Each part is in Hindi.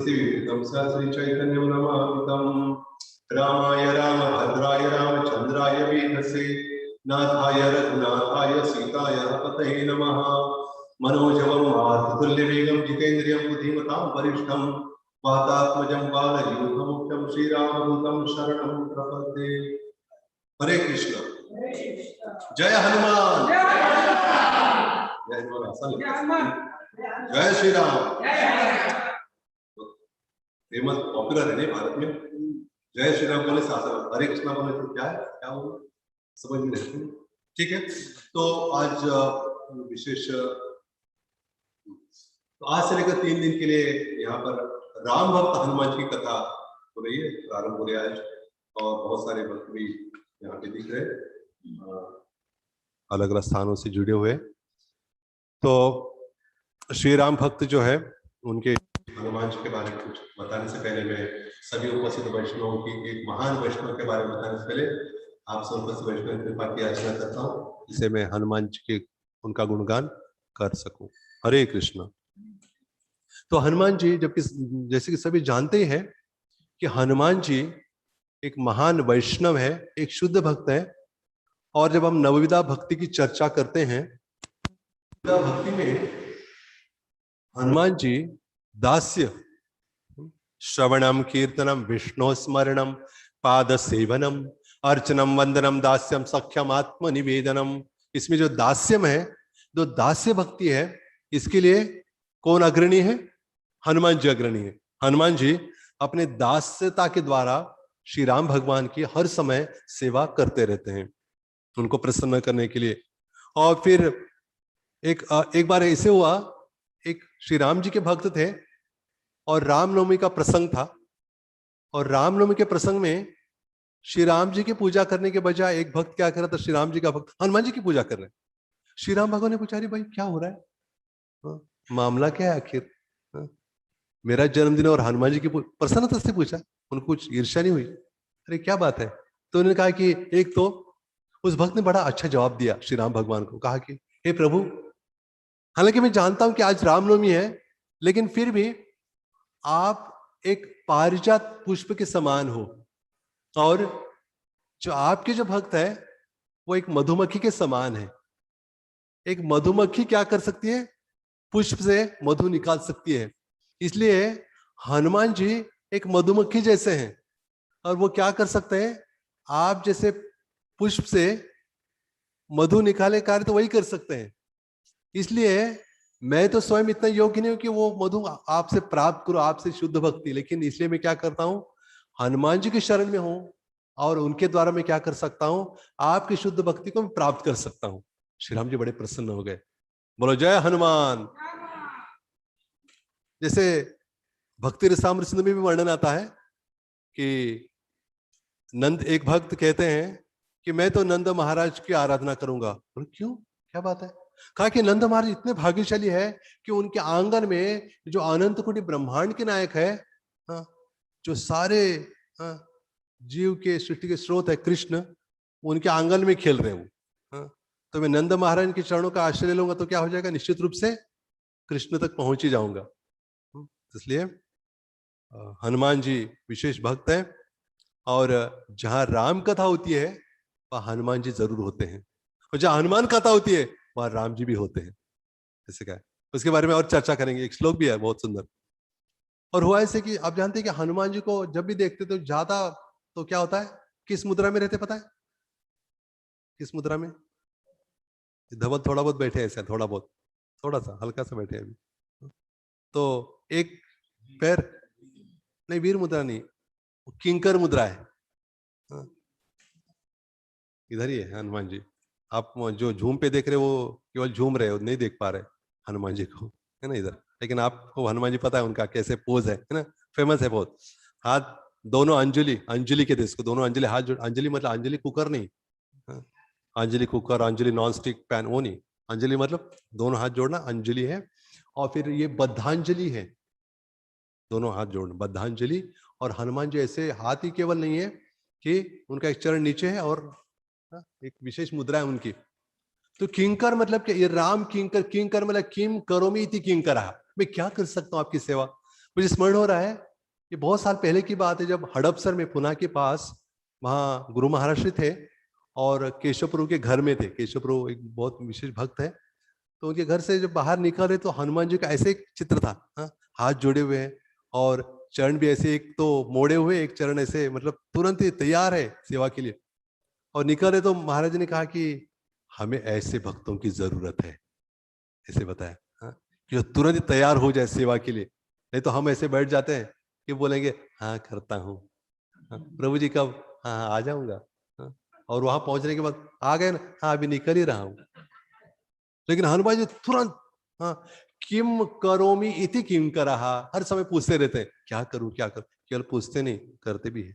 श्री चैतन्यं नमामितं रामाय रामभद्राय रामचंद्राय वेधसे नाथाय रघुनाथाय सीताय पतये नमः। मनोजवं मारुततुल्यवेगं जितेन्द्रियं बुद्धिमतां वरिष्ठं वातात्मजं बालयूथमुख्यं श्रीरामदूतं शरणं प्रपद्ये। हरे कृष्ण। जय हनुमान। जय श्री राम। फेमस पॉपुलर है नहीं भारत में, जय श्री राम बोले साथ हरे कृष्णा बोले तो क्या है, क्या बोले समझ में नहीं। ठीक है, तो आज विशेष, तो आज से लेकर 3 दिन के लिए यहाँ पर राम भक्त हनुमान की कथा हो रही है, प्रारंभ हो रहा है और बहुत सारे भक्त भी यहाँ पे दिख रहे अलग अलग स्थानों से जुड़े हुए। तो श्री राम भक्त जो है उनके हनुमान जी के बारे में कुछ बताने से पहले मैं सभी उपस्थित वैष्णवों की, एक महान वैष्णव के बारे में बताने से पहले आप सब उपस्थित वैष्णव की कृपा की याचना करता हूँ, जिसे मैं हनुमान जी के उनका गुणगान कर सकूं। हरे कृष्ण। तो हनुमान जी, जबकि जैसे कि सभी जानते ही हैं कि हनुमान जी एक महान वैष्णव है, एक शुद्ध भक्त है। और जब हम नवविधा भक्ति की चर्चा करते हैं, भक्ति में हनुमान जी दास्य, श्रवणम कीर्तनम विष्णु स्मरणम पाद सेवनम अर्चनम वंदनम दास्यम सख्यम आत्म निवेदनम, इसमें जो दास्यम है, जो दास्य भक्ति है, इसके लिए कौन अग्रणी है? हनुमान जी अग्रणी है। हनुमान जी अपने दास्यता के द्वारा श्री राम भगवान की हर समय सेवा करते रहते हैं, उनको प्रसन्न करने के लिए। और फिर एक बार ऐसे हुआ, एक श्री राम जी के भक्त थे और रामनवमी का प्रसंग था, और रामनवमी के प्रसंग में श्री राम जी की पूजा करने के बजाय एक भक्त क्या कर रहा था, श्री राम जी का भक्त हनुमान जी की पूजा कर रहे हैं। श्री राम भगवान ने पूछा, अरे भाई क्या हो रहा है, मामला क्या है आखिर? मेरा जन्मदिन और हनुमान जी की प्रसन्नता से पूछा, उनको कुछ ईर्ष्या नहीं हुई? अरे क्या बात है? तो उन्होंने कहा कि एक तो उस भक्त ने बड़ा अच्छा जवाब दिया श्री राम भगवान को, कहा कि हे प्रभु, हालांकि मैं जानता हूं कि आज रामनवमी है, लेकिन फिर भी आप एक पारिजात पुष्प के समान हो, और जो आपके जो भक्त है वो एक मधुमक्खी के समान है। एक मधुमक्खी क्या कर सकती है? पुष्प से मधु निकाल सकती है। इसलिए हनुमान जी एक मधुमक्खी जैसे हैं, और वो क्या कर सकते हैं? आप जैसे पुष्प से मधु निकाले कार्य तो वही कर सकते हैं। इसलिए मैं तो स्वयं इतना योग्य नहीं हूं कि वो मधु आपसे प्राप्त करूं, आपसे शुद्ध भक्ति, लेकिन इसलिए मैं क्या करता हूं, हनुमान जी की शरण में हूं, और उनके द्वारा मैं क्या कर सकता हूं, आपकी शुद्ध भक्ति को मैं प्राप्त कर सकता हूं। श्री राम जी बड़े प्रसन्न हो गए। बोलो जय हनुमान। जैसे भक्ति रसामृत सिंधु में भी वर्णन आता है कि नंद, एक भक्त कहते हैं कि मैं तो नंद महाराज की आराधना करूंगा। बोलो क्यों, क्या बात है? कहा कि नंद महाराज इतने भाग्यशाली है कि उनके आंगन में जो अनंत कोटि ब्रह्मांड के नायक है, जो सारे जीव के सृष्टि के स्रोत है कृष्ण, उनके आंगन में खेल रहे हो। तो मैं नंद महाराज के चरणों का आश्रय लूंगा तो क्या हो जाएगा, निश्चित रूप से कृष्ण तक पहुंच ही जाऊंगा। इसलिए हनुमान जी विशेष भक्त हैं, और जहां राम कथा होती है वहां हनुमान जी जरूर होते हैं, और जहां हनुमान कथा होती है वहां राम जी भी होते हैं। जैसे क्या है उसके बारे में और चर्चा करेंगे। एक श्लोक भी है बहुत सुंदर। और हुआ ऐसे कि आप जानते हैं कि हनुमान जी को जब भी देखते तो ज्यादा तो क्या होता है, किस मुद्रा में रहते पता है? किस मुद्रा में? धवल थोड़ा बहुत बैठे ऐसा, थोड़ा बहुत, थोड़ा सा हल्का सा बैठे अभी। तो एक पैर, नहीं वीर मुद्रा नहीं, किंकर मुद्रा है। इधर ही है हनुमान जी। आप जो झूम पे देख रहे हो वो केवल झूम रहे हो, नहीं देख पा रहे हनुमान जी को, है ना इधर। लेकिन आपको हनुमान जी पता है उनका कैसे पोज है ना, फेमस है बहुत। हाथ दोनों अंजलि, अंजलि के देश को दोनों अंजलि हाथ जोड़, अंजलि मतलब अंजलि कुकर नहीं, Anjali cooker, Anjali non stick pan, वो नहीं। अंजलि मतलब दोनों हाथ जोड़ना, अंजलि है। और फिर ये बद्धांजलि है, दोनों हाथ जोड़ना, बद्धांजलि। और हनुमान जी ऐसे हाथ ही केवल नहीं है कि उनका एक चरण नीचे है और एक विशेष मुद्रा है उनकी। तो किंकर मतलब क्या? ये राम किंकर, किंकर मतलब किम करोमी इति किंकरः, मैं क्या कर सकता हूं आपकी सेवा। मुझे स्मरण हो रहा है, ये बहुत साल पहले की बात है, जब हड़पसर में पुणे के पास वहाँ गुरु महाराज थे और केशव प्रभु के घर में थे। केशव प्रभु एक बहुत विशेष भक्त है, तो उनके घर से जब बाहर निकले तो हनुमान जी का ऐसे एक चित्र था, हाँ, हाथ जोड़े हुए हैं और चरण भी ऐसे, एक तो मोड़े हुए, एक चरण ऐसे, मतलब तुरंत ही तैयार है सेवा के लिए। और निकले तो महाराज ने कहा कि हमें ऐसे भक्तों की जरूरत है, ऐसे बताया, हाँ, कि जो तुरंत ही तैयार हो जाए सेवा के लिए। नहीं तो हम ऐसे बैठ जाते हैं कि बोलेंगे हाँ करता हूँ, हाँ, प्रभु जी कब, हाँ हाँ आ जाऊंगा, हाँ, और वहां पहुंचने के बाद आ गए ना, हाँ अभी निकल ही रहा हूँ। लेकिन हनुमान जी तुरंत, हाँ, किम करोमि इति किम कराहा, हर समय पूछते रहते हैं क्या करूं क्या करूं। केवल पूछते नहीं, करते भी है।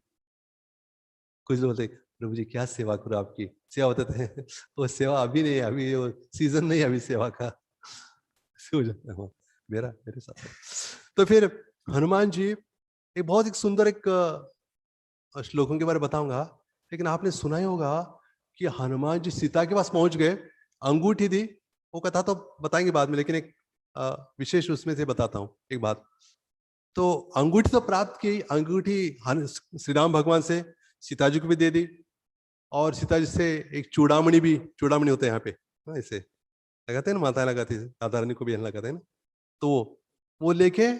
कुछ लोग बोलते प्रभु जी क्या सेवा करूं आपकी, सेवा बताते हैं वो सेवा अभी नहीं है, अभी वो सीजन नहीं है अभी सेवा का। हो जाता है, हाँ, मेरे साथ। तो फिर हनुमान जी एक बहुत एक सुंदर एक श्लोकों के बारे में बताऊंगा, लेकिन आपने सुना ही होगा कि हनुमान जी सीता के पास पहुंच गए, अंगूठी दी, वो कथा तो बताएंगे बाद में, लेकिन एक विशेष उसमें से बताता हूँ एक बात। तो अंगूठी तो प्राप्त की, अंगूठी श्री राम भगवान से सीता जी को भी दे दी, और सीता जी से एक चूड़ामणि भी, चूड़ामणि होते हैं यहाँ पे, हाँ, ऐसे लगाते हैं ना, माता लगाती है, राधा रानी को भी लगाते हैं ना, तो वो लेके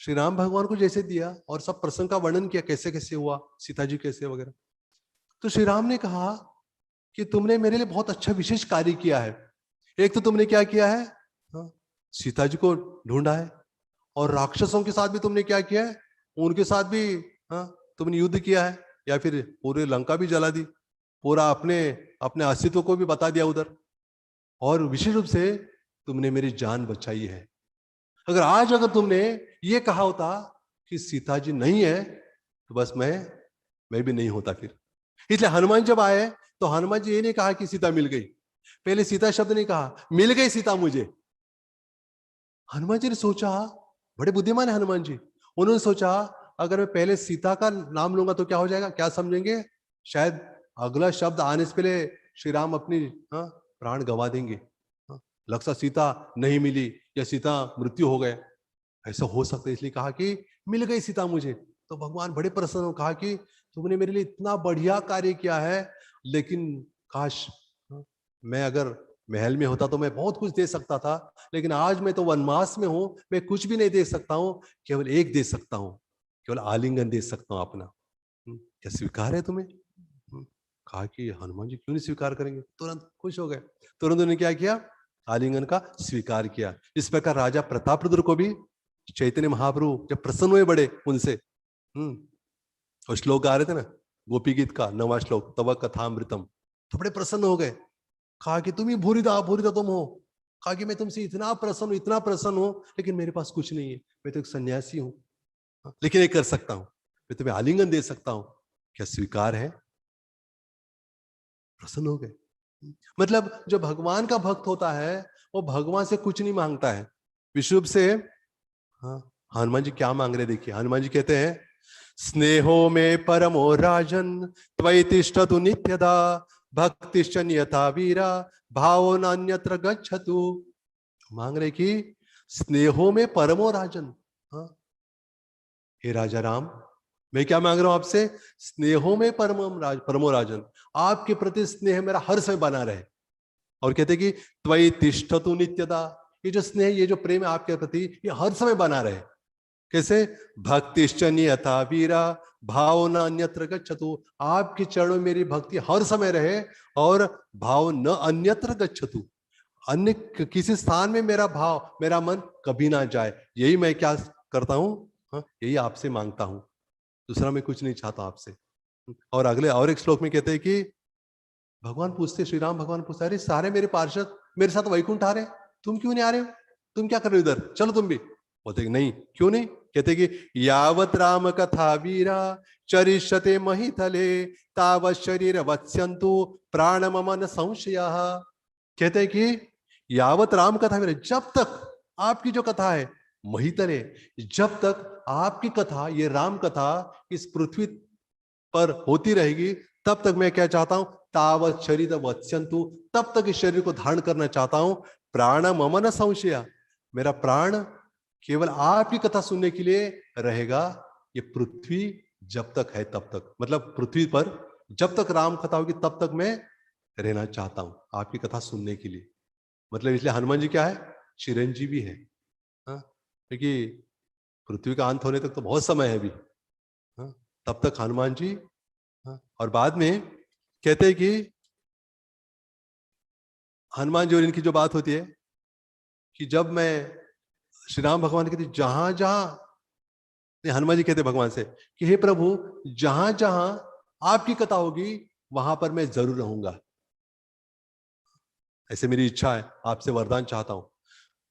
श्री राम भगवान को जैसे दिया और सब प्रसंग का वर्णन किया, कैसे कैसे हुआ, सीता जी कैसे वगैरह। तो श्री राम ने कहा कि तुमने मेरे लिए बहुत अच्छा विशेष कार्य किया है। एक तो तुमने क्या किया है, हाँ, सीता जी को ढूंढा है, और राक्षसों के साथ भी तुमने क्या किया है, उनके साथ भी, हाँ, तुमने युद्ध किया है, या फिर पूरे लंका भी जला दी, पूरा अपने अपने अस्तित्व को भी बता दिया उधर, और विशेष रूप से तुमने मेरी जान बचाई है। अगर आज अगर तुमने ये कहा होता कि सीता जी नहीं है, तो बस मैं भी नहीं होता फिर। इसलिए हनुमान जब आए तो हनुमान जी ये नहीं कहा कि सीता मिल गई, पहले सीता शब्द नहीं कहा, मिल गई सीता मुझे। हनुमान जी ने सोचा, बड़े बुद्धिमान है हनुमान जी, उन्होंने सोचा अगर मैं पहले सीता का नाम लूंगा तो क्या हो जाएगा, क्या समझेंगे, शायद अगला शब्द आने से पहले श्री राम अपनी, हाँ, प्राण गंवा देंगे, हाँ, लगता सीता नहीं मिली या सीता मृत्यु हो गए, ऐसा हो सकता है। इसलिए कहा कि मिल गई सीता मुझे। तो भगवान बड़े प्रसन्न हो, कहा कि तुमने मेरे लिए इतना बढ़िया कार्य किया है, लेकिन काश, हाँ, मैं अगर महल में होता तो मैं बहुत कुछ दे सकता था, लेकिन आज मैं तो वनवास में हूं, मैं कुछ भी नहीं दे सकता हूं, केवल एक दे सकता हूं, केवल आलिंगन दे सकता हूं अपना। क्या स्वीकार है तुम्हें? कहा कि हनुमान जी क्यों नहीं स्वीकार करेंगे, तुरंत खुश हो गए, तुरंत उन्होंने क्या किया, आलिंगन का स्वीकार किया। इस प्रकार राजा प्रतापरुद्र को भी चैतन्य महाप्रभु जब प्रसन्न हुए बड़े उनसे, और श्लोक गा रहे थे ना, गोपी गीत का 9वां श्लोक, तव कथामृतम, तो बड़े प्रसन्न हो गए। कहा कि तुम ही भूरिदा तुम हो। कहा कि मैं तुमसे इतना प्रसन्न हूं, लेकिन मेरे पास कुछ नहीं है, मैं तो एक सन्यासी हूं, लेकिन एक कर सकता हूं, मैं तुम्हें आलिंगन दे सकता हूं, क्या स्वीकार है? प्रसन्न हो गए। मतलब जो भगवान का भक्त होता है वो भगवान से कुछ नहीं मांगता है, विश्व से। हाँ, हनुमान जी क्या मांग रहे, देखिए हनुमान जी कहते हैं, स्नेहो में परमो राजन त्वयि तिष्ठतु नित्यदा भक्तिश्च नियता वीरा भावो नान्यत्र गच्छतु। मांग रहे कि स्नेहो में परमो राजन, हाँ, हे राजा राम, मैं क्या मांग रहा हूं आपसे, स्नेहो में परमो राजन, आपके प्रति स्नेह मेरा हर समय बना रहे। और कहते कि त्वयि तिष्ठतु नित्यदा, ये जो स्नेह, ये जो प्रेम है आपके प्रति, ये हर समय बना रहे। कैसे? भक्तिश्च नियता वीरा भाव न अन्यत्र गच्छतु, आपके चरणों में मेरी भक्ति हर समय रहे, और भाव न अन्यत्र गच्छतु, अन्य किसी स्थान में मेरा भाव, मेरा मन कभी ना जाए। यही मैं क्या करता हूं, हाँ, यही आपसे मांगता हूं, दूसरा मैं कुछ नहीं चाहता आपसे। और अगले और एक श्लोक में कहते हैं कि भगवान पूछते, श्री राम भगवान पूछते, अरे सारे मेरे पार्षद मेरे साथ वैकुंठ आ रहे, तुम क्यों नहीं आ रहे हो, तुम क्या कर रहे हो इधर, चलो तुम भी। बोलते नहीं, क्यों नहीं? कहते कि यावत राम कथा वीरा चरिष्यते महितले तावत शरीर वत्स्यन्तु प्राण मम न संशयः। कहते कि यावत राम कथा वीरा, जब तक आपकी जो कथा है महितले, जब तक आपकी कथा, ये राम कथा इस पृथ्वी पर होती रहेगी, तब तक मैं क्या चाहता हूं, तावत शरीर वत्स्यन्तु, तब तक इस शरीर को धारण करना चाहता हूं, प्राण मम न संशय, मेरा प्राण केवल आपकी कथा सुनने के लिए रहेगा। ये पृथ्वी जब तक है तब तक, मतलब पृथ्वी पर जब तक राम कथा होगी तब तक मैं रहना चाहता हूं आपकी कथा सुनने के लिए। मतलब इसलिए हनुमान जी क्या है, चिरंजीवी है। हाँ, क्योंकि पृथ्वी का अंत होने तक तो बहुत समय है अभी। हाँ, तब तक हनुमान जी। हाँ, और बाद में कहते हैं कि हनुमान जी और इनकी जो बात होती है कि जब मैं, श्री राम भगवान कहते जहां जहां, हनुमान जी कहते भगवान से कि हे प्रभु, जहां जहां आपकी कथा होगी वहां पर मैं जरूर रहूंगा, ऐसे मेरी इच्छा है, आपसे वरदान चाहता हूं।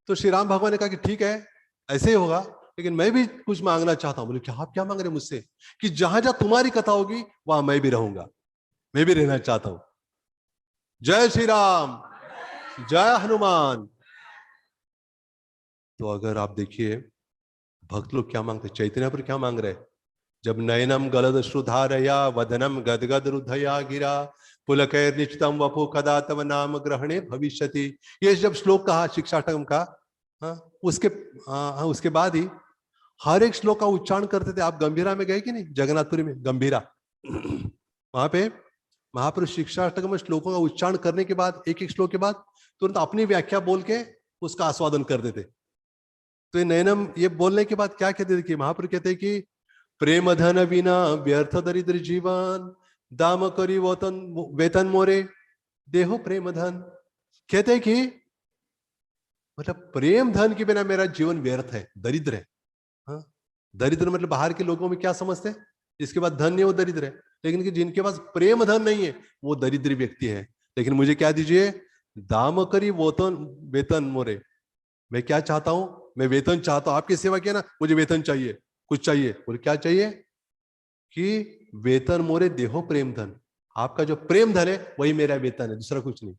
तो श्री राम भगवान ने कहा कि ठीक है, ऐसे ही होगा, लेकिन मैं भी कुछ मांगना चाहता हूं। बोले क्या, आप क्या मांग रहे मुझसे? कि जहां जहां तुम्हारी कथा होगी वहां मैं भी रहूंगा, मैं भी रहना चाहता हूं। जय श्री राम, जय हनुमान। तो अगर आप देखिए भक्त लोग क्या मांगते, चैतन्य पर क्या मांग रहे? जब नयनम गलद श्रुधारया वदनम गदगद रुधया गिरा पुलकैर निश्चितम वपो कदा तव नाम ग्रहणे भविष्यति। ये जब श्लोक कहा शिक्षाष्टकम का, हाँ, उसके बाद ही हर एक श्लोक का उच्चारण करते थे। आप गंभीरा में गए कि नहीं, जगन्नाथपुरी में गंभीरा, वहां पे महापुरुष शिक्षाष्टकम में श्लोकों का उच्चारण करने के बाद, एक एक श्लोक के बाद तुरंत अपनी व्याख्या बोल के उसका आस्वादन कर देते। तो ये नयनम ये बोलने के बाद क्या कहते थे कि महापुरुष कहते हैं कि प्रेम धन बिना व्यर्थ दरिद्र जीवन, दाम करी वतन वेतन मोरे देहो प्रेम धन। कहते हैं कि मतलब प्रेम धन के बिना मेरा जीवन व्यर्थ है, दरिद्र है। हाँ? दरिद्र मतलब बाहर के लोगों में क्या समझते हैं, जिसके पास धन नहीं वो दरिद्र है, लेकिन कि जिनके पास प्रेम धन नहीं है वो दरिद्र व्यक्ति है। लेकिन मुझे क्या दीजिए, दाम करी वेतन वेतन मोरे। मैं क्या चाहता हूं, मैं वेतन चाहता हूं, आपकी सेवा किया ना, मुझे वेतन चाहिए, कुछ चाहिए। बोले क्या चाहिए? कि वेतन मोरे देहो प्रेम धन, आपका जो प्रेम धन है वही मेरा वेतन है, दूसरा कुछ नहीं।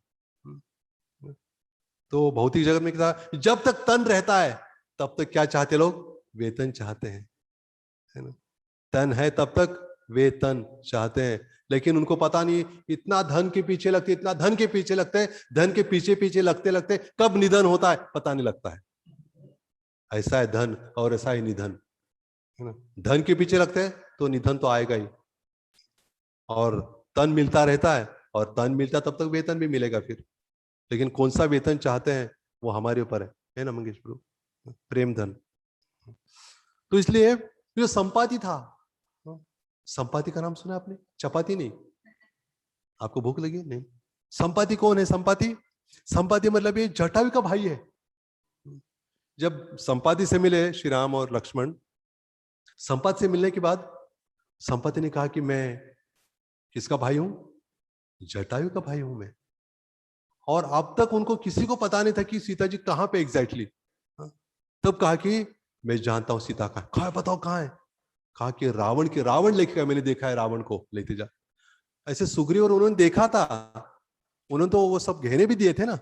तो भौतिक जगत में क्या, जब तक तन रहता है तब तक क्या चाहते लोग, वेतन चाहते हैं, है ना? तन है तब तक वेतन चाहते हैं, लेकिन उनको पता नहीं, इतना धन के पीछे लगते, इतना धन के पीछे लगते हैं, धन के पीछे पीछे लगते लगते कब निधन होता है पता नहीं लगता है। ऐसा है धन और ऐसा ही निधन, है ना? धन के पीछे लगते हैं तो निधन तो आएगा ही, और तन मिलता रहता है, और तन मिलता तब तक वेतन भी मिलेगा फिर। लेकिन कौन सा वेतन चाहते हैं वो हमारे ऊपर है ना मंगेश प्रभु? प्रेम धन। तो इसलिए जो संपाति था, संपाति का नाम सुना आपने? चपाती नहीं, आपको भूख लगी नहीं? संपाति कौन है? संपाति, संपाति मतलब ये जटायु का भाई है। जब संपाति से मिले श्री राम और लक्ष्मण, संपाति से मिलने के बाद संपाति ने कहा कि मैं किसका भाई हूं? जटायु का भाई हूं मैं। और अब तक उनको किसी को पता नहीं था कि सीता जी कहां पे एग्जैक्टली। तब कहा कि मैं जानता हूं सीता कहां। कहा बताओ कहां है? कहा कि रावण के, रावण लेके, मैंने देखा है रावण को, लेते जा। ऐसे सुग्रीव और उन्होंने देखा था, उन्होंने तो वो सब गहने भी दिए थे ना,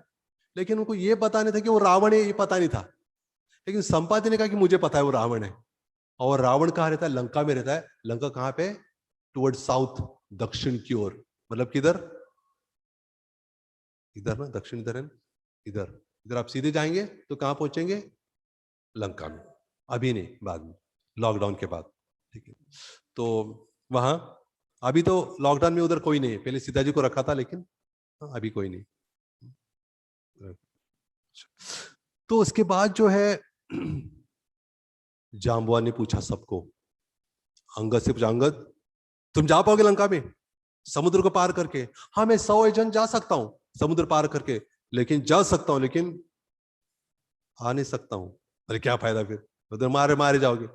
लेकिन उनको ये पता नहीं था कि वो रावण है, ये पता नहीं था। लेकिन संपाति ने कहा कि मुझे पता है वो रावण है। और रावण कहाँ रहता है? लंका में रहता है। लंका कहाँ पे? टुवर्ड साउथ, दक्षिण की ओर। मतलब किधर? इधर ना, दक्षिण इधर है ना, इधर। इधर आप सीधे जाएंगे तो कहां पहुंचेंगे? लंका में। अभी नहीं, बाद में, लॉकडाउन के बाद, ठीक है? तो वहां अभी तो लॉकडाउन में उधर कोई नहीं है, पहले सीता जी को रखा था, लेकिन अभी कोई नहीं। तो उसके बाद जो है जाम्बुआ ने पूछा सबको, अंगद से पूछा, अंगद तुम जा पाओगे लंका में समुद्र को पार करके? हाँ मैं 100 एजेंट जा सकता हूं समुद्र पार करके, लेकिन जा सकता हूं, लेकिन आ नहीं सकता हूं। अरे क्या फायदा फिर, उधर मारे मारे जाओगे।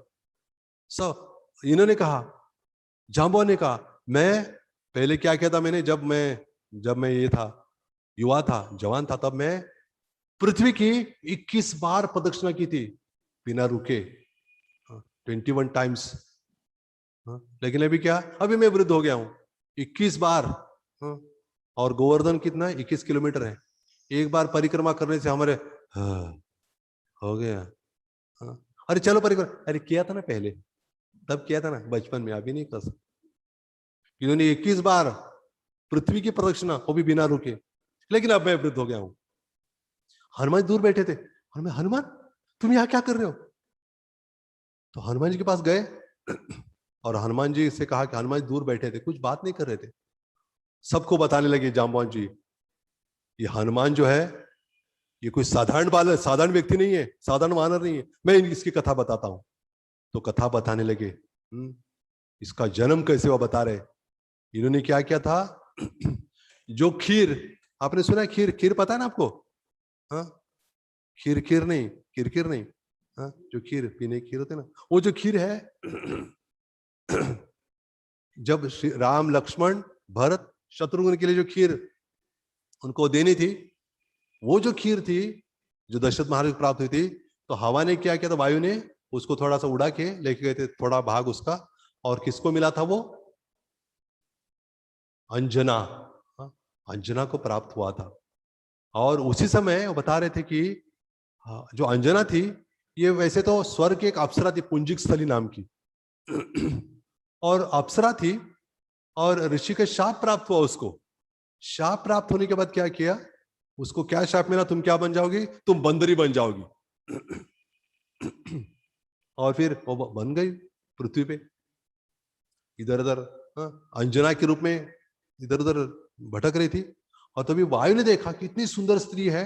इन्होंने कहा, जाम्बुआ ने कहा, मैं पहले क्या किया था, मैंने जब मैं ये था, युवा था, जवान था, तब मैं पृथ्वी की 21 बार प्रदक्षिणा की थी बिना रुके, 21 टाइम्स। लेकिन अभी क्या, अभी मैं वृद्ध हो गया हूं। 21 बार। और गोवर्धन कितना है? 21 किलोमीटर है। एक बार परिक्रमा करने से हमारे हो गया। अरे चलो परिक्रमा, अरे किया था ना पहले, तब किया था ना बचपन में, अभी नहीं कर सकते। इन्होंने 21 बार पृथ्वी की प्रदक्षिणा, वो भी बिना रुके, लेकिन अब मैं वृद्ध हो गया हूं। हनुमान दूर बैठे थे, और मैं, हनुमान तुम यहां क्या कर रहे हो? तो हनुमान जी के पास गए और हनुमान जी से कहा कि हनुमान जी दूर बैठे थे, कुछ बात नहीं कर रहे थे। सबको बताने लगे जांबवान जी, ये हनुमान जो है ये कोई साधारण व्यक्ति नहीं है, साधारण वानर नहीं है, मैं इसकी कथा बताता हूं। तो कथा बताने लगे। इसका जन्म कैसे वो बता रहे। इन्होंने क्या किया था जो खीर आपने सुना है, खीर खीर पता है ना आपको? हाँ, खीर खीर नहीं, खीर नहीं। हाँ, जो खीर पीने की खीर होती है ना, वो जो खीर है जब श्री राम लक्ष्मण भरत शत्रुघ्न के लिए जो खीर उनको देनी थी, वो जो खीर थी जो दशरथ महाराज को प्राप्त हुई थी, तो हवा ने क्या किया था, वायु ने उसको थोड़ा सा उड़ा के लेके गए थे, थोड़ा भाग उसका। और किसको मिला था वो? अंजना। हाँ, अंजना को प्राप्त हुआ था। और उसी समय वो बता रहे थे कि हाँ, जो अंजना थी ये वैसे तो स्वर्ग की एक अप्सरा थी, पुंजिक स्थली नाम की और अप्सरा थी। और ऋषि का शाप प्राप्त हुआ उसको। शाप प्राप्त होने के बाद क्या किया उसको, क्या शाप मिला, तुम क्या बन जाओगी, तुम बंदरी बन जाओगी और फिर वो बन गई पृथ्वी पे इधर उधर, अंजना के रूप में इधर उधर भटक रही थी। और तभी वायु ने देखा कि इतनी सुंदर स्त्री है,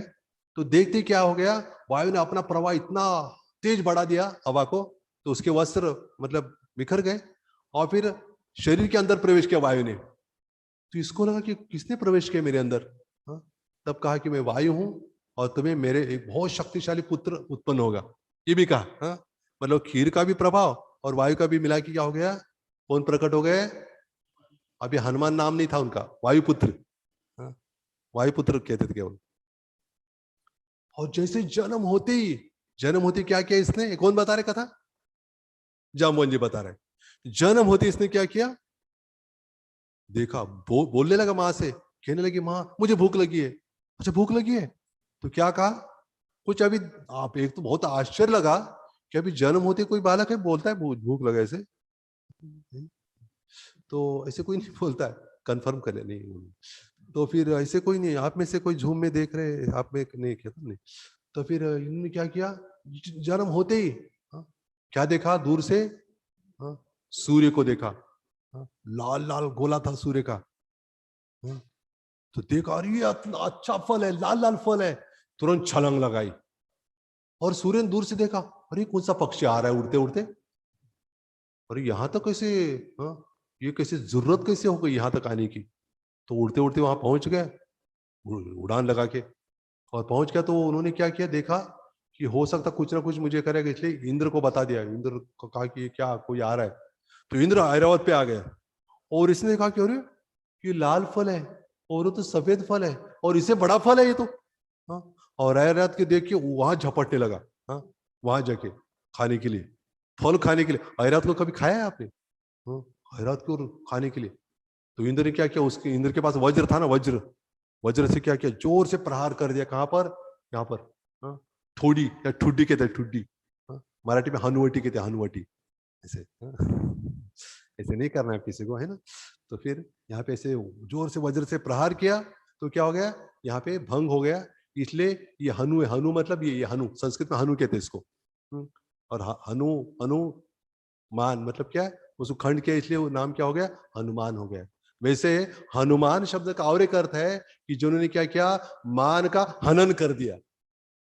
तो देखते क्या हो गया, वायु ने अपना प्रवाह इतना तेज बढ़ा दिया हवा को, तो उसके वस्त्र मतलब बिखर गए और फिर शरीर के अंदर प्रवेश किया वायु ने। तो इसको लगा कि किसने प्रवेश किया मेरे अंदर। हाँ, तब कहा कि मैं वायु हूं और तुम्हें मेरे एक बहुत शक्तिशाली पुत्र उत्पन्न होगा, ये भी कहा। हाँ, मतलब खीर का भी प्रभाव और वायु का भी मिला कि क्या हो गया, कौन प्रकट हो गए। अभी हनुमान नाम नहीं था उनका, वायुपुत्र। हाँ, वायुपुत्र कहते थे केवल। और जैसे जन्म होते क्या किया इसने, कौन बता रहे कथा? जामवन जी बता रहे। जन्म होते इसने क्या किया, देखा बोलने लगा मां से, कहने लगी मां मुझे भूख लगी है। अच्छा भूख लगी है, तो क्या कहा कुछ अभी। आप एक तो बहुत आश्चर्य लगा कि अभी जन्म होते कोई बालक है बोलता है भूख लगा ऐसे, तो ऐसे कोई नहीं बोलता है, कंफर्म कर ले नहीं। तो फिर ऐसे कोई नहीं, आप में से कोई झूम में देख रहे, आप में नहीं किया तो नहीं। तो फिर इन्होंने क्या किया, जन्म होते ही क्या देखा दूर से, सूर्य को देखा। लाल लाल गोला था सूर्य का। तो देखा अरे ये इतना अच्छा फल है, लाल लाल फल है, तुरंत छलांग लगाई। और सूर्य ने दूर से देखा, अरे कौन सा पक्षी आ रहा है उड़ते उड़ते, अरे यहां तक कैसे, ये कैसे जरूरत कैसे हो गई यहां तक आने की। तो उड़ते उड़ते वहां पहुंच गए, उड़ान लगा के। और पहुंच गया तो उन्होंने क्या किया, देखा कि हो सकता कुछ ना कुछ मुझे करेगा, इसलिए इंद्र को बता दिया। इंद्र को कहा कि क्या कोई आ रहा है। तो इंद्र ऐरावत पे आ गया और इसने कहा कि अरे ये लाल फल है और वो तो सफेद फल है और इससे बड़ा फल है ये तो। हाँ, और ऐरावत के देख के वहां झपटने लगा। हाँ, वहां जाके खाने के लिए, फल खाने के लिए। ऐरावत को कभी खाया है आपने? हाँ, ऐरावत को खाने के लिए। तो इंद्र ने क्या किया, उसके इंद्र के पास वज्र था ना, वज्र, वज्र से क्या किया, जोर से प्रहार कर दिया। कहां पर, यहाँ पर। हाँ, ठोडी या ठुड्डी कहते हैं, ठुड्डी। हाँ, मराठी में हनुवटी कहते हैं, हनुवटी। ऐसे ऐसे नहीं करना है किसी को, है ना। तो फिर यहाँ पे ऐसे जोर से वज्र से प्रहार किया, तो क्या हो गया, यहाँ पे भंग हो गया। इसलिए ये हनु है, हनु मतलब ये हनु, संस्कृत में हनु कहते हैं इसको। और हनु, हनु मान मतलब क्या है, उसको खंड किया इसलिए वो नाम क्या हो गया, हनुमान हो गया। वैसे हनुमान शब्द का और एक अर्थ है कि जिन्होंने क्या किया, मान का हनन कर दिया।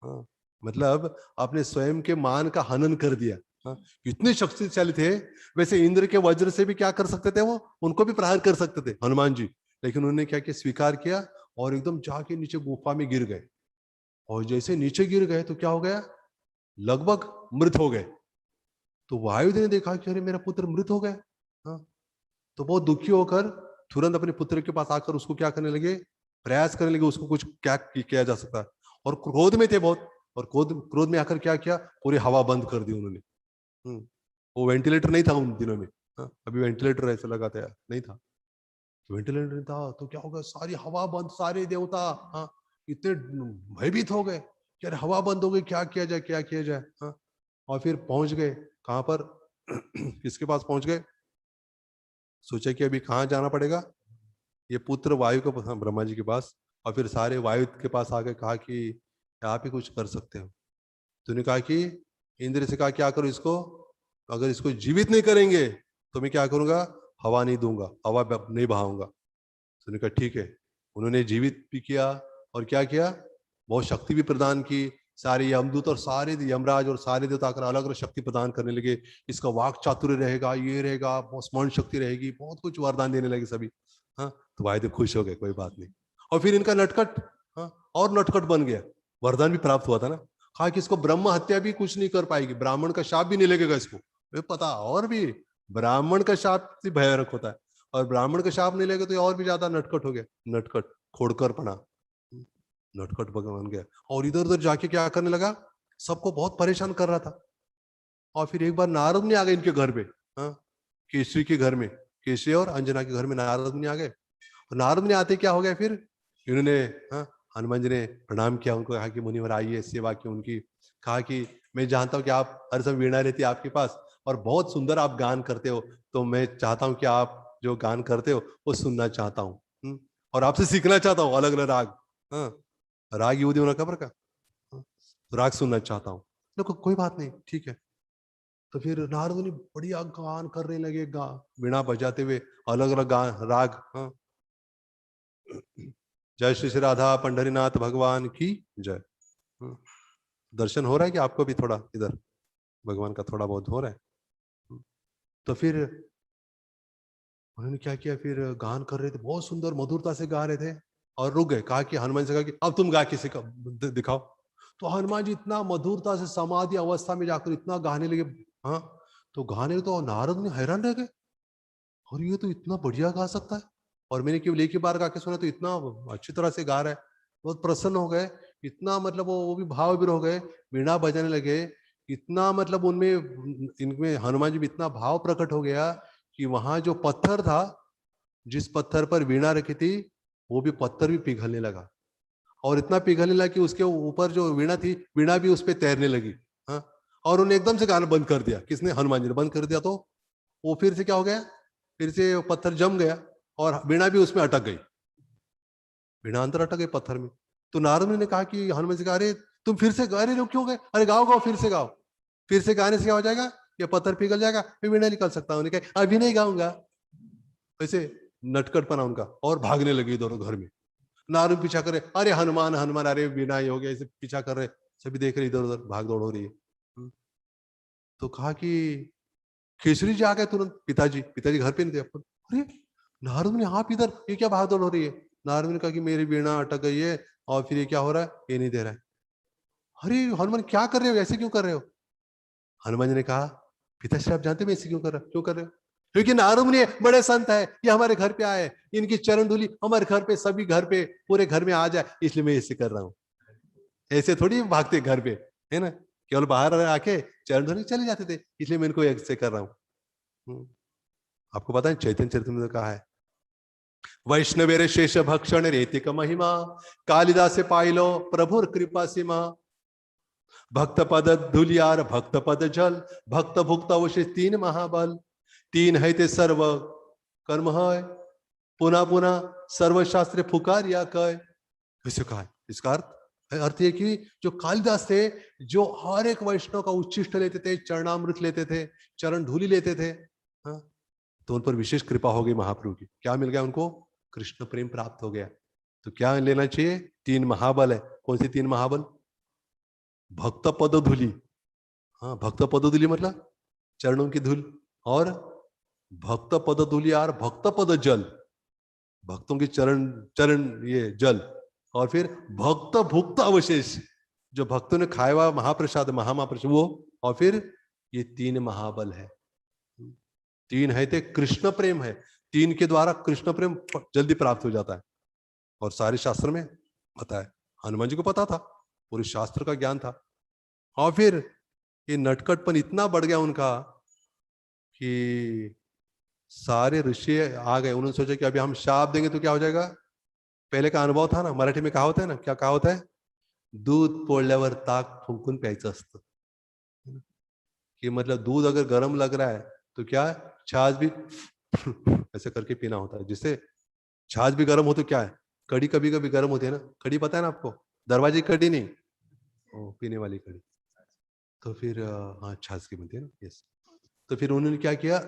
हाँ, मतलब आपने स्वयं के मान का हनन कर दिया। हाँ, इतने शक्तिशाली थे। वैसे इंद्र के वज्र से भी क्या कर सकते थे, वो उनको भी प्रहार कर सकते थे हनुमान जी, लेकिन उन्होंने क्या किया, स्वीकार किया और एकदम जाके नीचे गुफा में गिर गए। और जैसे नीचे गिर गए तो क्या हो गया, लगभग मृत हो गए। तो वायुदेव ने देखा कि अरे मेरा पुत्र मृत हो गया। हाँ, तो बहुत दुखी होकर तुरंत अपने पुत्र के पास आकर उसको क्या करने लगे, प्रयास करने लगे उसको कुछ क्या किया जा सकता है। और क्रोध में थे बहुत, और क्रोध क्रोध में आकर क्या किया, पूरी हवा बंद कर दी उन्होंने। वो वेंटिलेटर नहीं था उन दिनों में। हाँ, अभी वेंटिलेटर ऐसा लगा था नहीं था, वेंटिलेटर नहीं था, तो क्या होगा, सारी हवा बंद, सारे देवता हाँ इतने भयभीत हो गए कि अरे हवा बंद हो गई, क्या किया जाए, क्या किया जाए। हाँ, और फिर पहुंच गए कहां पर किसके पास पहुंच गए, सोचा कि अभी कहाँ जाना पड़ेगा, ये पुत्र वायु के पास, ब्रह्मा जी के पास। और फिर सारे वायु के पास आके कहा कि आप ही कुछ कर सकते हो। तूने कहा कि इंद्र से कहा क्या करो इसको, अगर इसको जीवित नहीं करेंगे तो मैं क्या करूंगा, हवा नहीं दूंगा, हवा नहीं बहाऊंगा। तो उन्होंने कहा ठीक है। उन्होंने जीवित भी किया और क्या किया, बहुत शक्ति भी प्रदान की। सारे यमदूत और सारे यमराज और सारे देवता आकर अलग अलग शक्ति प्रदान करने लगे। इसका वाक चातुर्य रहेगा, ये रहेगा, बहुत स्मरण शक्ति रहेगी, बहुत कुछ वरदान देने लगे सभी। हाँ, तो वायुदेव खुश हो गए, कोई बात नहीं। और फिर इनका नटखट, हाँ, और नटखट बन गया। वरदान भी प्राप्त हुआ था ना। कहा कि इसको ब्रह्म हत्या भी कुछ नहीं कर पाएगी, ब्राह्मण का शाप भी नहीं लगेगा इसको। पता, और भी ब्राह्मण का शाप से भयानक होता है, और ब्राह्मण का शाप नहीं लेगा तो और भी ज्यादा नटखट हो गया। नटखट, खोड़कर पना, नटखट भगवान गया। और इधर उधर जाके क्या करने लगा, सबको बहुत परेशान कर रहा था। और फिर एक बार नारद मुनि आ गए इनके घर पे, हाँ, केसरी के घर में, केसरी और अंजना के घर में नारद मुनि आ गए। और नारद मुनि आते क्या हो गया फिर, इन्होंने, हाँ, हनुमान जी ने प्रणाम किया उनको, कहा कि मुनिवर आइए, सेवा की उनकी। कहा कि मैं जानता हूँ कि आप हर समय वीणा रहती है आपके पास और बहुत सुंदर आप गान करते हो, तो मैं चाहता हूँ कि आप जो गान करते हो वो सुनना चाहता हूँ, और आपसे सीखना चाहता हूँ अलग अलग राग। हाँ, राग युदी होना खबर का, हाँ, राग सुनना चाहता हूँ। देखो कोई बात नहीं, ठीक है। तो फिर नारद मुनि बढ़िया गान करने लगे, वीणा बजाते हुए अलग अलग गान राग। हाँ, जय श्री श्री राधा पंडरीनाथ भगवान की जय। हाँ, दर्शन हो रहा है कि आपको भी थोड़ा इधर भगवान का थोड़ा बहुत हो रहा है। तो फिर उन्होंने क्या किया, फिर गान कर रहे थे, बहुत सुंदर मधुरता से गा रहे थे, और रुक गए। कहा कि हनुमान से कहा कि अब तुम गा के दिखाओ। तो हनुमान जी इतना मधुरता से समाधि अवस्था में जाकर इतना गाने लगे। हाँ, तो गाने तो नारद ने हैरान रह गए, और ये तो इतना बढ़िया गा सकता है। और मैंने केवल एक ही बार गा के सुना तो इतना अच्छी तरह से गा रहा है। बहुत प्रसन्न हो गए, इतना मतलब वो भी भाव भी हो गए, वीणा बजाने लगे। इतना मतलब उनमें, इनमें हनुमान जी में इतना भाव प्रकट हो गया कि वहां जो पत्थर था, जिस पत्थर पर वीणा रखी थी, वो भी पत्थर भी पिघलने लगा। और इतना पिघलने लगा कि उसके ऊपर जो वीणा थी, वीणा भी उस पर तैरने लगी। हाँ, और उन्हें एकदम से गाना बंद कर दिया। किसने? हनुमान जी ने बंद कर दिया। तो वो फिर से क्या हो गया, फिर से पत्थर जम गया और वीणा भी उसमें अटक गई। वीणा अंदर अटक गई पत्थर में। तो नारद ने कहा कि हनुमान जी कहा, अरे तुम फिर से गा रहे हो, क्यों गए? अरे गाओ गाओ, फिर से गाओ। फिर से गाने से क्या हो जाएगा, ये पत्थर पिघल जाएगा, फिर वीणा निकल सकता है। उन्होंने कहा अभी नहीं गाऊंगा। ऐसे नटखटपना उनका, और भागने लगे दोनों घर में। नारद पीछा करे, अरे हनुमान हनुमान, अरे वीणा ही हो गया, ऐसे पीछा कर रहे। सभी देख रहे, इधर उधर भाग दौड़ हो रही है। तो कहा कि केसरी जी आ गए तुरंत। पिताजी पिताजी घर पे नहीं थे अपन। अरे नारद मुनि, आप इधर, ये क्या भागदौड़ हो रही है? नारद ने कहा कि मेरी वीणा अटक गई है, और फिर ये क्या हो रहा है, ये नहीं दे रहा है। अरे हनुमान क्या कर रहे हो, ऐसे क्यों कर रहे हो? हनुमान जी ने कहा, पिताश्री आप जानते हैं मैं ऐसे क्यों कर रहे हो? क्योंकि नारद मुनि बड़े संत है, ये हमारे घर पे आए, इनकी चरण धूलि हमारे घर पे, सभी घर पे, पूरे घर में आ जाए, इसलिए मैं ऐसे कर रहा हूँ। ऐसे थोड़ी भागते घर पे, है ना, केवल बाहर आके चरण धोने चले जाते थे, इसलिए मैं इनको ऐसे कर रहा हूँ। आपको पता है चैतन्य चरितमृत में कहा है, वैष्णवेर शेष भक्षण रेतिक महिमा, कालिदास पाइलो प्रभुर कृपा सीमा, भक्त पद धुलियार भक्त पद जल, भक्त भुक्त अवशेष तीन महाबल, तीन है ते सर्व कर्म है, पुनः पुनः सर्वशास्त्र फुकार या कह। कैसे कहा है? इसका अर्थ ये कि जो कालिदास थे, जो हर एक वैष्णव का उच्छिष्ट लेते थे, चरणामृत लेते थे, चरण धूलि लेते थे, हाँ, तो उन पर विशेष कृपा हो गई महाप्रभु की। क्या मिल गया उनको? कृष्ण प्रेम प्राप्त हो गया। तो क्या लेना चाहिए? तीन महाबल है। कौन सी तीन महाबल? भक्त पद धूलि, हाँ, भक्त पद धूलि मतलब चरणों की धूल, और भक्त पद धूलि और भक्त पद जल, भक्तों की चरण चरण ये जल, और फिर भक्त भुक्त अवशेष, जो भक्तों ने खाया हुआ महाप्रसाद, महाप्रसाद वो, और फिर ये तीन महाबल है। तीन है ते कृष्ण प्रेम है। तीन के द्वारा कृष्ण प्रेम जल्दी प्राप्त हो जाता है, और सारे शास्त्र में पता है। हनुमान जी को पता था, पूरे शास्त्र का ज्ञान था। और फिर ये नटखटपन इतना बढ़ गया उनका कि सारे ऋषि आ गए। उन्होंने सोचा कि अभी हम शाप देंगे तो क्या हो जाएगा। पहले का अनुभव था ना, मराठी में कहा होता है ना, क्या कहा होता है, दूध पोळल्यावर ताक फुंकून प्यायचं असतं। कि मतलब दूध अगर गर्म लग रहा है तो क्या है, छाछ भी ऐसे करके पीना होता है, जिससे छाछ भी गर्म हो तो क्या है, कड़ी कभी कभी गर्म होती है ना, कड़ी पता है ना आपको, दरवाजे की कड़ी नहीं, पीने वाली कड़ी। तो फिर हाँ, छाछ की बनती है ना, यस। तो फिर उन्होंने क्या किया,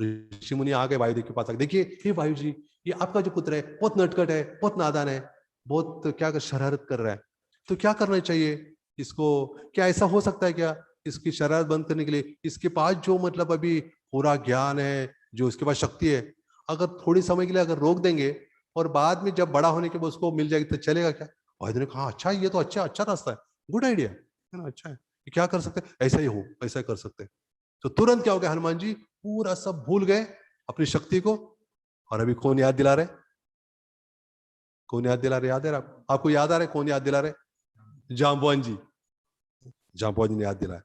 ऋषि मुनि आ गए वायुदेव के पास आके, देखिए हे वायु जी, ये आपका जो पुत्र है बहुत नटखट है, बहुत नादान है, बहुत क्या शरारत कर रहा है, तो क्या करना चाहिए इसको, क्या ऐसा हो सकता है क्या इसकी शरारत बंद करने के लिए, इसके पास जो मतलब अभी पूरा ज्ञान है, जो इसके पास शक्ति है, अगर थोड़ी समय के लिए अगर रोक देंगे और बाद में जब बड़ा होने के बाद उसको मिल जाएगी तो चलेगा क्या? वायुदेव ने कहा अच्छा, ये तो अच्छा रास्ता है, गुड आइडिया है ना, अच्छा है, क्या कर सकते हैं, ऐसा ही हो, ऐसा कर सकते हैं। तो तुरंत क्या हो गया, हनुमान जी पूरा सब भूल गए अपनी शक्ति को, और अभी कौन याद दिला रहे, कौन याद दिला रहे, याद है आपको याद आ रहे कौन याद दिला रहे? जाम्बवान जी, जाम्बवान जी ने याद दिलाया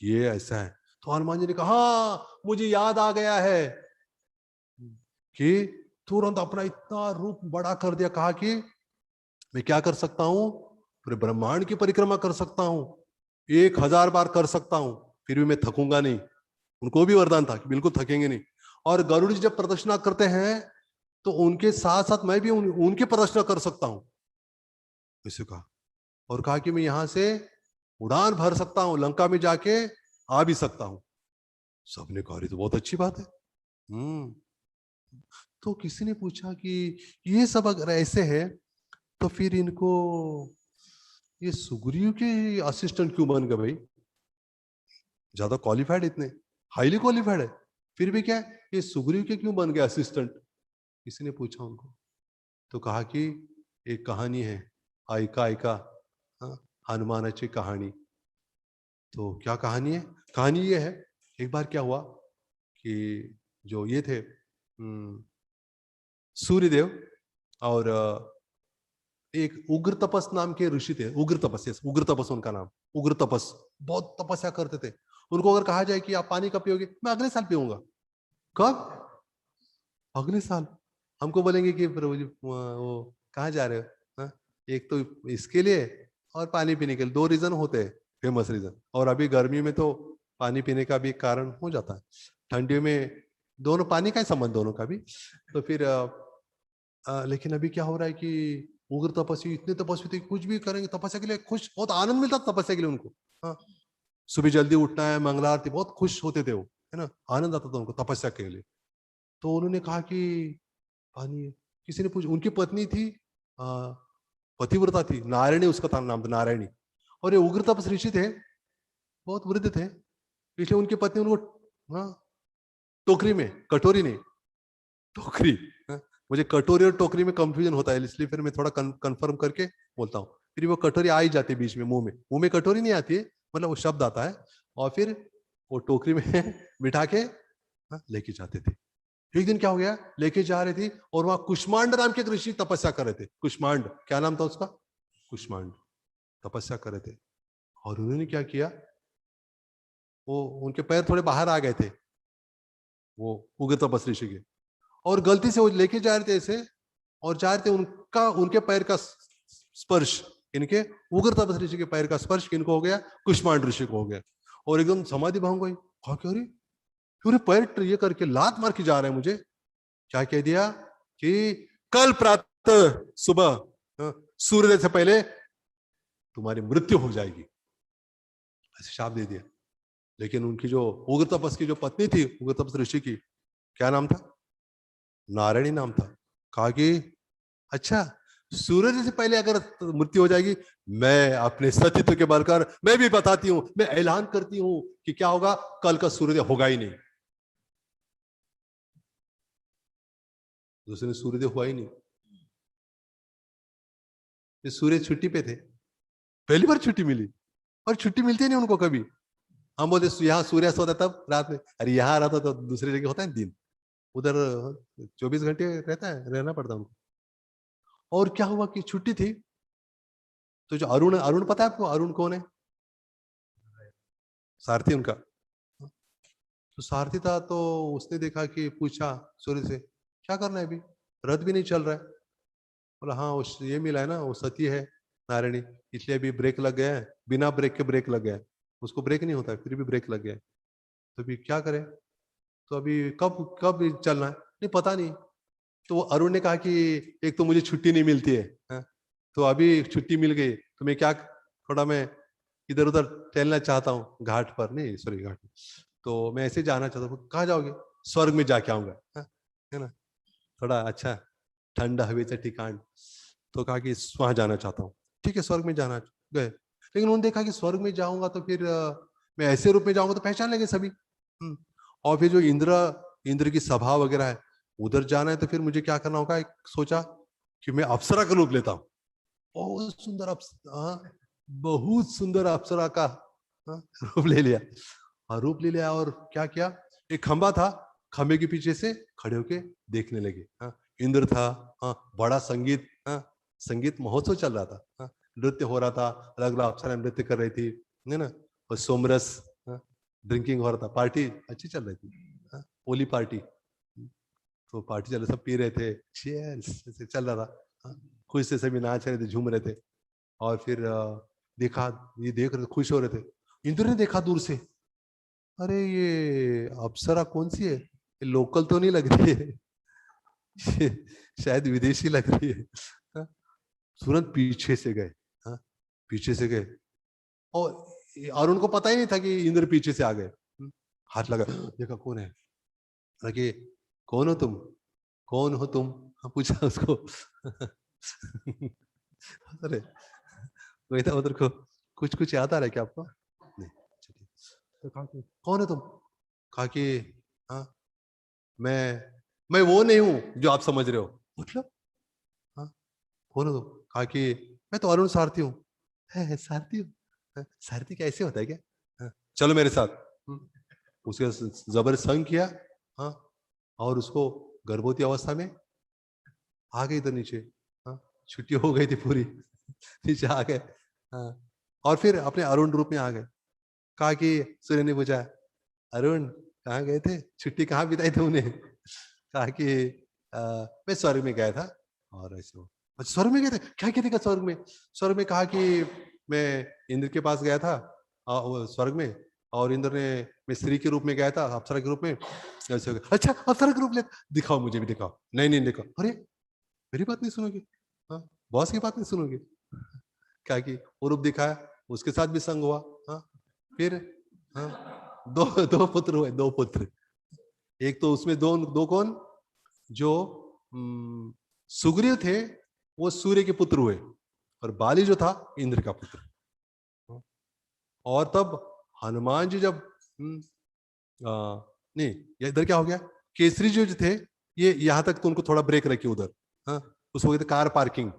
ये ऐसा है। तो हनुमान जी ने कहा हाँ मुझे याद आ गया है, कि तुरंत अपना इतना रूप बड़ा कर दिया, कहा कि मैं क्या कर सकता हूं, पूरे ब्रह्मांड की परिक्रमा कर सकता हूं, 1000 बार कर सकता हूं, फिर भी मैं थकूंगा नहीं। उनको भी वरदान था कि बिल्कुल थकेंगे नहीं। और गरुड़ जी जब प्रदर्शना करते हैं तो उनके साथ साथ मैं भी उनकी प्रदर्शना कर सकता हूं, ऐसे कहा। और कहा कि मैं यहां से उड़ान भर सकता हूं, लंका में जाके आ भी सकता हूं। सबने कहा तो बहुत अच्छी बात है। तो किसी ने पूछा कि ये सब अगर ऐसे है तो फिर इनको ये सुग्रीव के असिस्टेंट क्यों बन गए भाई, ज्यादा क्वालिफाइड, इतने हाईली क्वालिफाइड है, फिर भी क्या है ये सुग्रीव के क्यों बन गए असिस्टेंट, किसी ने पूछा उनको। तो कहा कि एक कहानी है, ऐका ऐका हनुमानाची कहानी। तो क्या कहानी है, कहानी ये है, एक बार क्या हुआ कि जो ये थे सूर्यदेव और एक उग्र तपस नाम के ऋषि थे, उग्र तपस, यस उग्र तपस उनका नाम, उग्र तपस, बहुत तपस्या करते थे। उनको अगर कहा जाए कि आप पानी कब पियोगे, मैं अगले साल पीऊंगा। कब? अगले साल। हमको बोलेंगे कि प्रभु जी वो कहाँ जा रहे हो, हाँ? एक तो इसके लिए और पानी पीने के लिए, 2 रीजन होते हैं, फेमस रीजन। और अभी गर्मी में तो पानी पीने का भी कारण हो जाता है, ठंडियों में दोनों, पानी का ही संबंध दोनों का भी। तो फिर लेकिन अभी क्या हो रहा है कि उग्र तपस्वी, इतने तपस्वी थे, कुछ भी करेंगे तपस्या के लिए, खुश, बहुत आनंद मिलता था तपस्या के लिए उनको। हाँ, सुबह जल्दी उठना है, मंगला आरती, बहुत खुश होते थे वो, है ना, आनंद आता था उनको तपस्या के लिए। तो उन्होंने कहा कि पानी, किसी ने पूछा, उनकी पत्नी थी पतिव्रता थी, नारायणी उसका था नाम था, नारायणी। और ये उग्र तपस ऋषि थे, बहुत वृद्ध थे, इसलिए उनकी पत्नी उनको टोकरी में, कटोरी नहीं, टोकरी, मुझे कटोरी और टोकरी में कंफ्यूजन होता है, इसलिए फिर मैं थोड़ा कंफर्म करके बोलता हूँ। फिर वो कटोरी आ ही जाती है बीच में, मुंह में कटोरी नहीं आती है, मतलब वो शब्द आता है, और फिर वो टोकरी में बिठा के लेके जाते थे। एक दिन क्या हो गया, लेके जा रहे थे और वहां कुष्मांड नाम के एक ऋषि तपस्या कर रहे थे। कुष्मांड, क्या नाम था उसका? कुष्मांड, तपस्या कर रहे थे। और उन्होंने क्या किया, वो उनके पैर थोड़े बाहर आ गए थे, वो उग्र तपस ऋषि के, और गलती से वो लेके जा रहे थे ऐसे, और जा रहे थे, उनका उनके पैर का स्पर्श, इनके उग्र तपस ऋषि के पैर का स्पर्श किनको हो गया, कुष्मांड ऋषि को हो गया। और एकदम समाधि भंग हुई, कहा क्यों रे, क्यों रे पैर ये करके लात मार के जा रहे हैं मुझे। क्या कह दिया कि कल प्रातः सुबह सूर्योदय से पहले तुम्हारी मृत्यु हो जाएगी, ऐसे शाप दे दिया। लेकिन उनकी जो उग्र तपस की जो पत्नी थी, उग्र तपस ऋषि की, क्या नाम था? नारायणी नाम था। कहा कि अच्छा, सूर्य से पहले अगर मृत्यु हो जाएगी, मैं अपने सतीत्व के बलकर मैं भी बताती हूं, मैं ऐलान करती हूं कि क्या होगा, कल का सूर्योदय होगा ही नहीं। दूसरे सूर्योदय हुआ ही नहीं, सूर्य छुट्टी पे थे, पहली बार छुट्टी मिली, और छुट्टी मिलती नहीं उनको कभी। हम बोलते यहाँ सूर्यास्त होता तब रात में, अरे यहाँ रहता तो दूसरी जगह होता है दिन, उधर 24 घंटे रहता है, रहना पड़ता उनको। और क्या हुआ कि छुट्टी थी, तो जो अरुण, अरुण पता है आपको अरुण कौन है? सारथी उनका। तो सारथी था, तो उसने देखा कि पूछा सूर्य से, क्या करना है अभी, रथ भी नहीं चल रहा है। बोला हाँ ये मिला है ना, वो सती है नारायणी, इसलिए अभी ब्रेक लग गया है, बिना ब्रेक के ब्रेक लग गया है, उसको ब्रेक नहीं होता है, फिर भी ब्रेक लग गया है, तो अभी क्या करें, तो अभी कब कब चलना है, नहीं पता नहीं। तो अरुण ने कहा कि एक तो मुझे छुट्टी नहीं मिलती है, तो अभी छुट्टी मिल गई तो मैं क्या, थोड़ा मैं इधर उधर टहलना चाहता हूँ घाट पर, नहीं सॉरी घाट, तो मैं ऐसे जाना चाहता हूँ। कहाँ जाओगे? स्वर्ग में जाके आऊंगा, है ना, थोड़ा अच्छा ठंडा हवेचं ठिकाण। तो कहा कि वहां जाना चाहता हूँ। ठीक है, स्वर्ग में जाना गए, लेकिन उन्होंने देखा कि स्वर्ग में जाऊंगा तो फिर मैं ऐसे रूप में जाऊंगा तो पहचान लेंगे सभी। और फिर जो इंद्र की सभा वगैरह है, उधर जाना है तो फिर मुझे क्या करना होगा। एक सोचा कि मैं अप्सरा का रूप लेता हूँ। बहुत सुंदर बहुत सुंदर अप्सरा का रूप ले लिया। और रूप ले लिया और क्या किया, एक खंबा था, खंबे के पीछे से खड़े होके देखने लगे। इंद्र था, बड़ा संगीत, संगीत महोत्सव चल रहा था, नृत्य हो रहा था, अलग अलग अप्सरा नृत्य कर रही थी, है ना, और सोमरस ड्रिंकिंग हो रहा था, पार्टी अच्छी चल रही थी, होली पार्टी। तो पार्टी चल रही, सब पी रहे थे, चीयर्स ऐसे चल रहा था, खुश से सभी नाच रहे थे, झूम रहे थे। और फिर देखा, ये देख रहे थे, खुश हो रहे थे। इंद्र ने देखा दूर से, अरे ये अप्सरा कौन सी है, ये लोकल तो नहीं लग रही है, शायद विदेशी लग रही है। तुरंत पीछे से गए, पीछे से गए, और उनको पता ही नहीं था कि इंद्र पीछे से आ गए। हाथ लगा, देखा कौन है, कि कौन हो तुम, कौन हो तुम, पूछा उसको। अरे वही था, उधर को कुछ कुछ याद आ रहा है क्या आपको? नहीं, चलिए। तो कहा कि कौन है तुम? कहा कि हाँ, मैं वो नहीं हूं जो आप समझ रहे हो। मतलब हाँ, कौन हो तुम? कहा कि मैं तो अरुण सारथी हूँ। है सारथी हूँ? सारथी कैसे होता है क्या? चलो मेरे साथ। उसके जबर संग किया, हाँ, और उसको गर्भवती अवस्था में आ गई इधर नीचे, हाँ, छुट्टी हो गई थी पूरी। नीचे आ गए, हाँ, और फिर अपने अरुण रूप में आ गए। कहा कि सूर्य ने पूछा, अरुण कहाँ गए थे, छुट्टी कहाँ बिताई थे उन्हें? कहा कि मैं स्वर्ग में गया था। और ऐसे हो, अच्छा स्वर्ग में गए थे, क्या कहते का स्वर्ग में? स्वर्ग में कहा कि मैं इंद्र के पास गया था, वो स्वर्ग में, और इंद्र ने, मैं स्त्री के रूप में गया था, अप्सरा के रूप में। ऐसे हो गया, अच्छा अप्सरा के रूप ले, दिखाओ मुझे भी दिखाओ। नहीं नहीं दिखाओ। अरे मेरी बात नहीं सुनोगे? हाँ, बॉस की बात नहीं सुनोगे? क्या कि वो रूप दिखाया, उसके साथ भी संग हुआ। हाँ, फिर हाँ, दो दो पुत्र हुए, दो पुत्र। एक तो उसमें दो दो कौन, जो सुग्रीव थे, वो सूर्य के पुत्र हुए, और बाली जो था इंद्र का पुत्र। और तब हनुमान जी जब नहीं, ये इधर क्या हो गया, केसरी जी जो थे, ये यहां तक तो उनको थोड़ा ब्रेक रखिए उधर, हाँ, उसको कहते कार पार्किंग,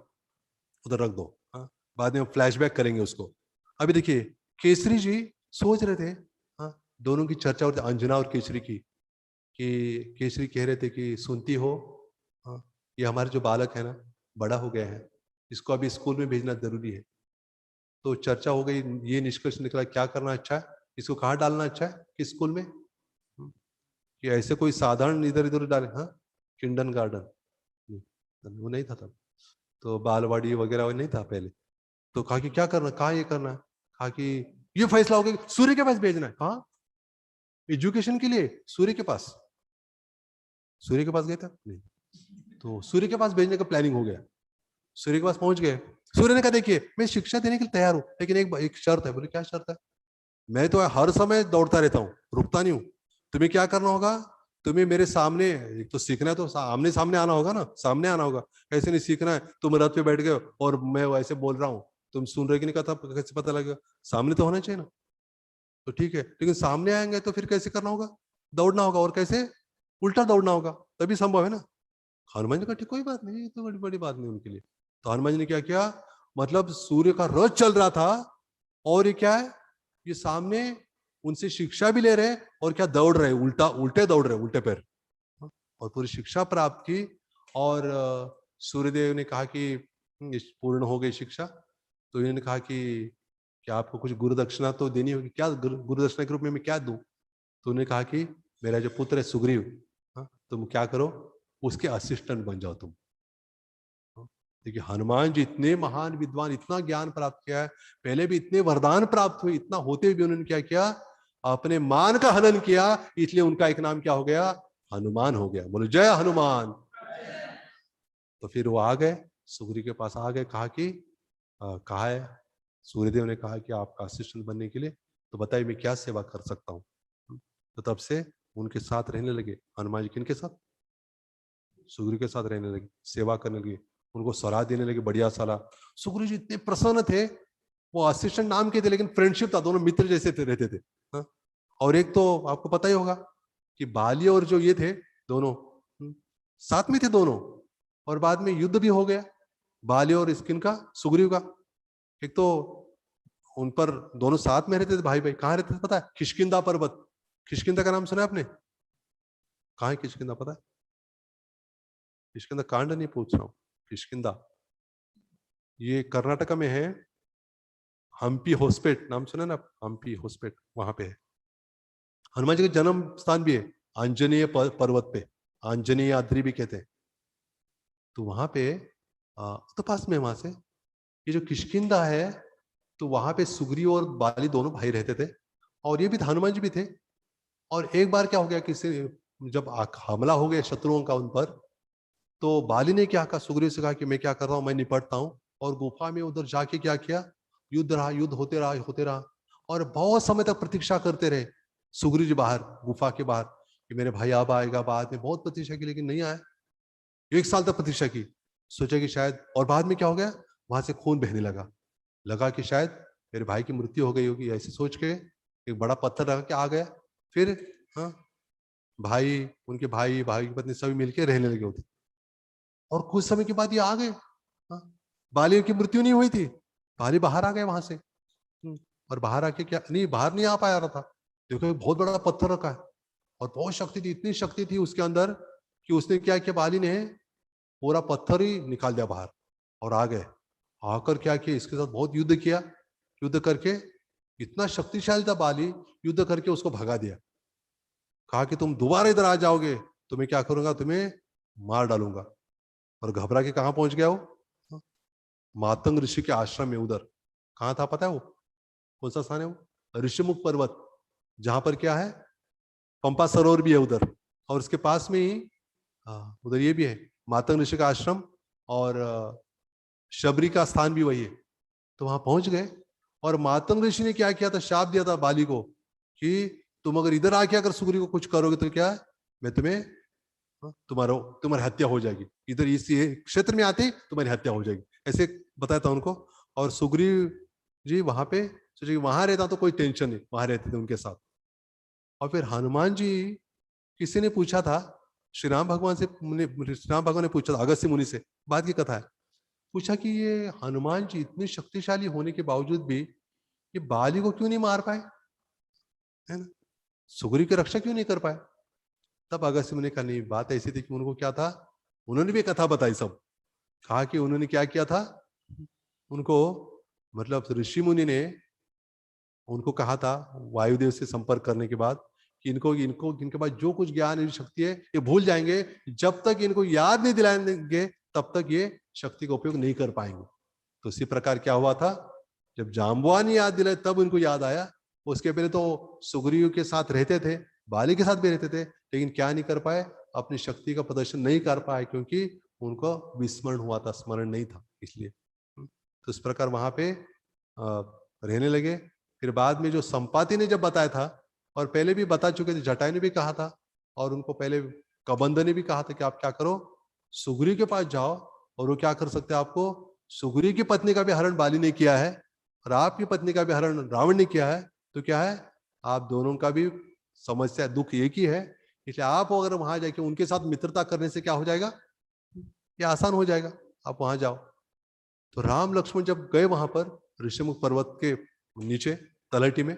उधर रख दो, हाँ, बाद में हम फ्लैशबैक करेंगे उसको। अभी देखिए, केसरी जी सोच रहे थे, हाँ, दोनों की चर्चा होती, अंजना और केसरी की, कि केसरी कह रहे थे कि सुनती हो, हाँ, ये हमारे जो बालक है ना, बड़ा हो गया है, इसको अभी स्कूल में भेजना जरूरी है। तो चर्चा हो गई, ये निष्कर्ष निकला क्या करना अच्छा है, इसको कहाँ डालना अच्छा है, किस स्कूल में? कि ऐसे कोई साधारण इधर इधर डाले, हाँ, किंडन गार्डन वो नहीं था तब, तो बालवाड़ी वगैरह वो नहीं था पहले। तो कहा कि क्या करना, कहा ये करना है? कहा कि ये फैसला हो गया, सूर्य के पास भेजना है। कहा? एजुकेशन के लिए सूर्य के पास? सूर्य के पास गए थे नहीं, तो सूर्य के पास भेजने का प्लानिंग हो गया। सूर्य के पास पहुंच गए। सूर्य ने कहा देखिए मैं शिक्षा देने के लिए तैयार हूं, लेकिन एक शर्त है। बोले क्या शर्त है? मैं तो हर समय दौड़ता रहता हूँ, रुकता नहीं हूँ। तुम्हें क्या करना होगा, तुम्हें मेरे सामने, एक तो सीखना है तो आमने सामने आना होगा ना, सामने आना होगा। ऐसे नहीं सीखना है तुम रथ पे बैठ गए और मैं वैसे बोल रहा हूँ, तुम सुन रहे कि नहीं, कहा था कैसे पता लगेगा? सामने तो होना चाहिए ना। तो ठीक है, लेकिन सामने आएंगे तो फिर कैसे करना होगा? दौड़ना होगा, और कैसे? उल्टा दौड़ना होगा, तभी संभव है ना। हनुमान जी का ठीक, कोई बात नहीं, ये तो बड़ी बड़ी बात नहीं उनके लिए। तो हनुमान जी ने क्या किया, मतलब सूर्य का रथ चल रहा था, और ये क्या है, ये सामने उनसे शिक्षा भी ले रहे, और क्या दौड़ रहे, उल्टा उल्टे दौड़ रहे, उल्टे पैर, और पूरी शिक्षा प्राप्त की। और सूर्यदेव ने कहा कि पूर्ण हो गई शिक्षा। तो इन्होंने कहा कि क्या आपको कुछ गुरु दक्षिणा तो देनी होगी, क्या गुरु दक्षिणा के रूप में मैं क्या दूं? तो उन्होंने कहा कि मेरा जो पुत्र है सुग्रीव, तुम क्या करो, उसके असिस्टेंट बन जाओ तुम। देखिए हनुमान जी इतने महान विद्वान, इतना ज्ञान प्राप्त किया है, पहले भी इतने वरदान प्राप्त हुए, इतना होते भी उन्होंने क्या किया, अपने मान का हनन किया, इसलिए उनका एक नाम क्या हो गया, हनुमान हो गया। बोलो जय हनुमान। तो फिर वो आ गए, सुग्रीव के पास आ गए, कहा कि कहा है, सूर्यदेव ने कहा कि आपका असिस्टेंट बनने के लिए, तो बताइए मैं क्या सेवा कर सकता हूँ। तो तब से उनके साथ रहने लगे। हनुमान जी किनके साथ? सुग्रीव के साथ रहने लगे, सेवा करने लगे, उनको सलाह देने लगे, बढ़िया सलाह। सुग्रीव जी इतने प्रसन्न थे, वो असिस्टेंट नाम के थे लेकिन फ्रेंडशिप था, दोनों मित्र जैसे रहते थे। हाँ? और एक तो आपको पता ही होगा कि बाली और जो ये थे दोनों साथ में थे दोनों, और बाद में युद्ध भी हो गया बाली और स्किन का, सुग्रीव का। एक तो उन पर दोनों साथ में रहते थे, भाई भाई। कहाँ रहते थे पता है? किष्किंधा पर्वत। किष्किंधा का नाम सुना है आपने? कहाँ है किष्किंधा पता है? किष्किंधा कांड नहीं पूछ रहा हूँ, किष्किंधा ये कर्नाटका में है। हम्पी होस्पेट नाम सुना ना? हम्पी होस्पेट वहां पे है। हनुमान जी का जन्म स्थान भी है आंजनेय पर्वत पे, आंजनेय आद्री भी कहते हैं। तो वहां पे तो पास में वहां से ये जो किष्किंधा है, तो वहां पे सुग्रीव और बाली दोनों भाई रहते थे, और ये भी हनुमान जी भी थे। और एक बार क्या हो गया, किसी जब हमला हो गया शत्रुओं का उन पर, तो बाली ने क्या कहा, सुग्रीव से कहा कि मैं क्या कर रहा हूं, मैं निपटता हूं। और गुफा में उधर जाके क्या किया, युद्ध रहा, युद्ध होते रहा, होते रहा। और बहुत समय तक प्रतीक्षा करते रहे सुग्रीव जी बाहर, गुफा के बाहर, कि मेरे भाई अब आएगा। बाद में बहुत प्रतीक्षा की लेकिन नहीं आया। 1 साल तक प्रतीक्षा की, सोचा कि शायद। और बाद में क्या हो गया, वहां से खून बहने लगा, लगा कि शायद मेरे भाई की मृत्यु हो गई होगी, ऐसे सोच के एक बड़ा पत्थर रखा के आ गया। फिर हाँ, भाई, उनके भाई, भाई की पत्नी सभी मिलके रहने लगे होते। और कुछ समय के बाद ये आ गए। हाँ, बाली की मृत्यु नहीं हुई थी, बाली बाहर आ गए वहां से। और बाहर आके क्या, नहीं बाहर नहीं आ पाया रहा था, देखो एक बहुत बड़ा पत्थर रखा है, और बहुत शक्ति थी, इतनी शक्ति थी उसके अंदर कि उसने क्या किया, बाली ने पूरा पत्थर ही निकाल दिया बाहर। और आ गए, आकर क्या किया, इसके साथ बहुत युद्ध किया। युद्ध करके इतना शक्तिशाली था बाली, युद्ध करके उसको भगा दिया। कहा कि तुम दोबारा इधर आ जाओगे तो मैं क्या करूंगा, तुम्हें मार डालूंगा। और घबरा के कहां पहुंच गया वो, मातंग ऋषि के आश्रम में। उधर कहाँ था पता है वो? कौन सा स्थान है वो? ऋषिमुख पर्वत, जहां पर क्या है, पंपा सरोवर भी है उधर। और उसके पास में ही उधर ये भी है, मातंग ऋषि का आश्रम। और शबरी का स्थान भी वही है। तो वहां पहुंच गए, और मातंग ऋषि ने क्या किया था, शाप दिया था बाली को कि तुम अगर इधर आके अगर सुग्रीव को कुछ करोगे तो क्या है, मैं तुम्हें तुम्हारी हत्या हो जाएगी, इधर इस क्षेत्र में आते ही तुम्हारी हत्या हो जाएगी, ऐसे बताया था उनको। और सुग्रीव जी वहां पे सोचे वहां रहता तो कोई टेंशन नहीं, वहां रहते थे उनके साथ। और फिर हनुमान जी, किसी ने पूछा था श्री राम भगवान से, श्री राम भगवान ने पूछा था अगस्त्य मुनि से, बाद की कथा है, पूछा कि ये हनुमान जी इतने शक्तिशाली होने के बावजूद भी ये बाली को क्यों नहीं मार पाए, है ना, सुग्रीव की रक्षा क्यों नहीं कर पाए। तब अगस्त्य मुनि का नहीं, बात ऐसी थी कि उनको क्या था, उन्होंने भी कथा बताई सब। कहा कि उन्होंने क्या किया था, उनको मतलब ऋषि मुनि ने उनको कहा था वायुदेव से संपर्क करने के बाद कि इनको इनको इनके पास जो कुछ ज्ञान शक्ति है ये भूल जाएंगे, जब तक इनको याद नहीं दिलाएंगे तब तक ये शक्ति का उपयोग नहीं कर पाएंगे। तो इसी प्रकार क्या हुआ था, जब जाम्बुआ ने याद दिलाया तब उनको याद आया। उसके पहले तो सुग्रीव के साथ रहते थे, बाली के साथ भी रहते थे, लेकिन क्या नहीं कर पाए, अपनी शक्ति का प्रदर्शन नहीं कर पाए, क्योंकि उनको विस्मरण हुआ था, स्मरण नहीं था इसलिए। तो इस प्रकार वहां पे रहने लगे। फिर बाद में जो संपाति ने जब बताया था, और पहले भी बता चुके थे, जटायु ने भी कहा था, और उनको पहले कबंध ने भी कहा था कि आप क्या करो, सुग्रीव के पास जाओ, और वो क्या कर सकते हैं आपको, सुग्रीव की पत्नी का भी हरण बाली ने किया है, और आपकी पत्नी का भी हरण रावण ने किया है। तो क्या है, आप दोनों का भी समस्या दुख एक ही है, इसलिए आप अगर वहां जाके उनके साथ मित्रता करने से क्या हो जाएगा, ये आसान हो जाएगा, आप वहां जाओ। तो राम लक्ष्मण जब गए वहां पर ऋषिमुख पर्वत के नीचे तलहटी में,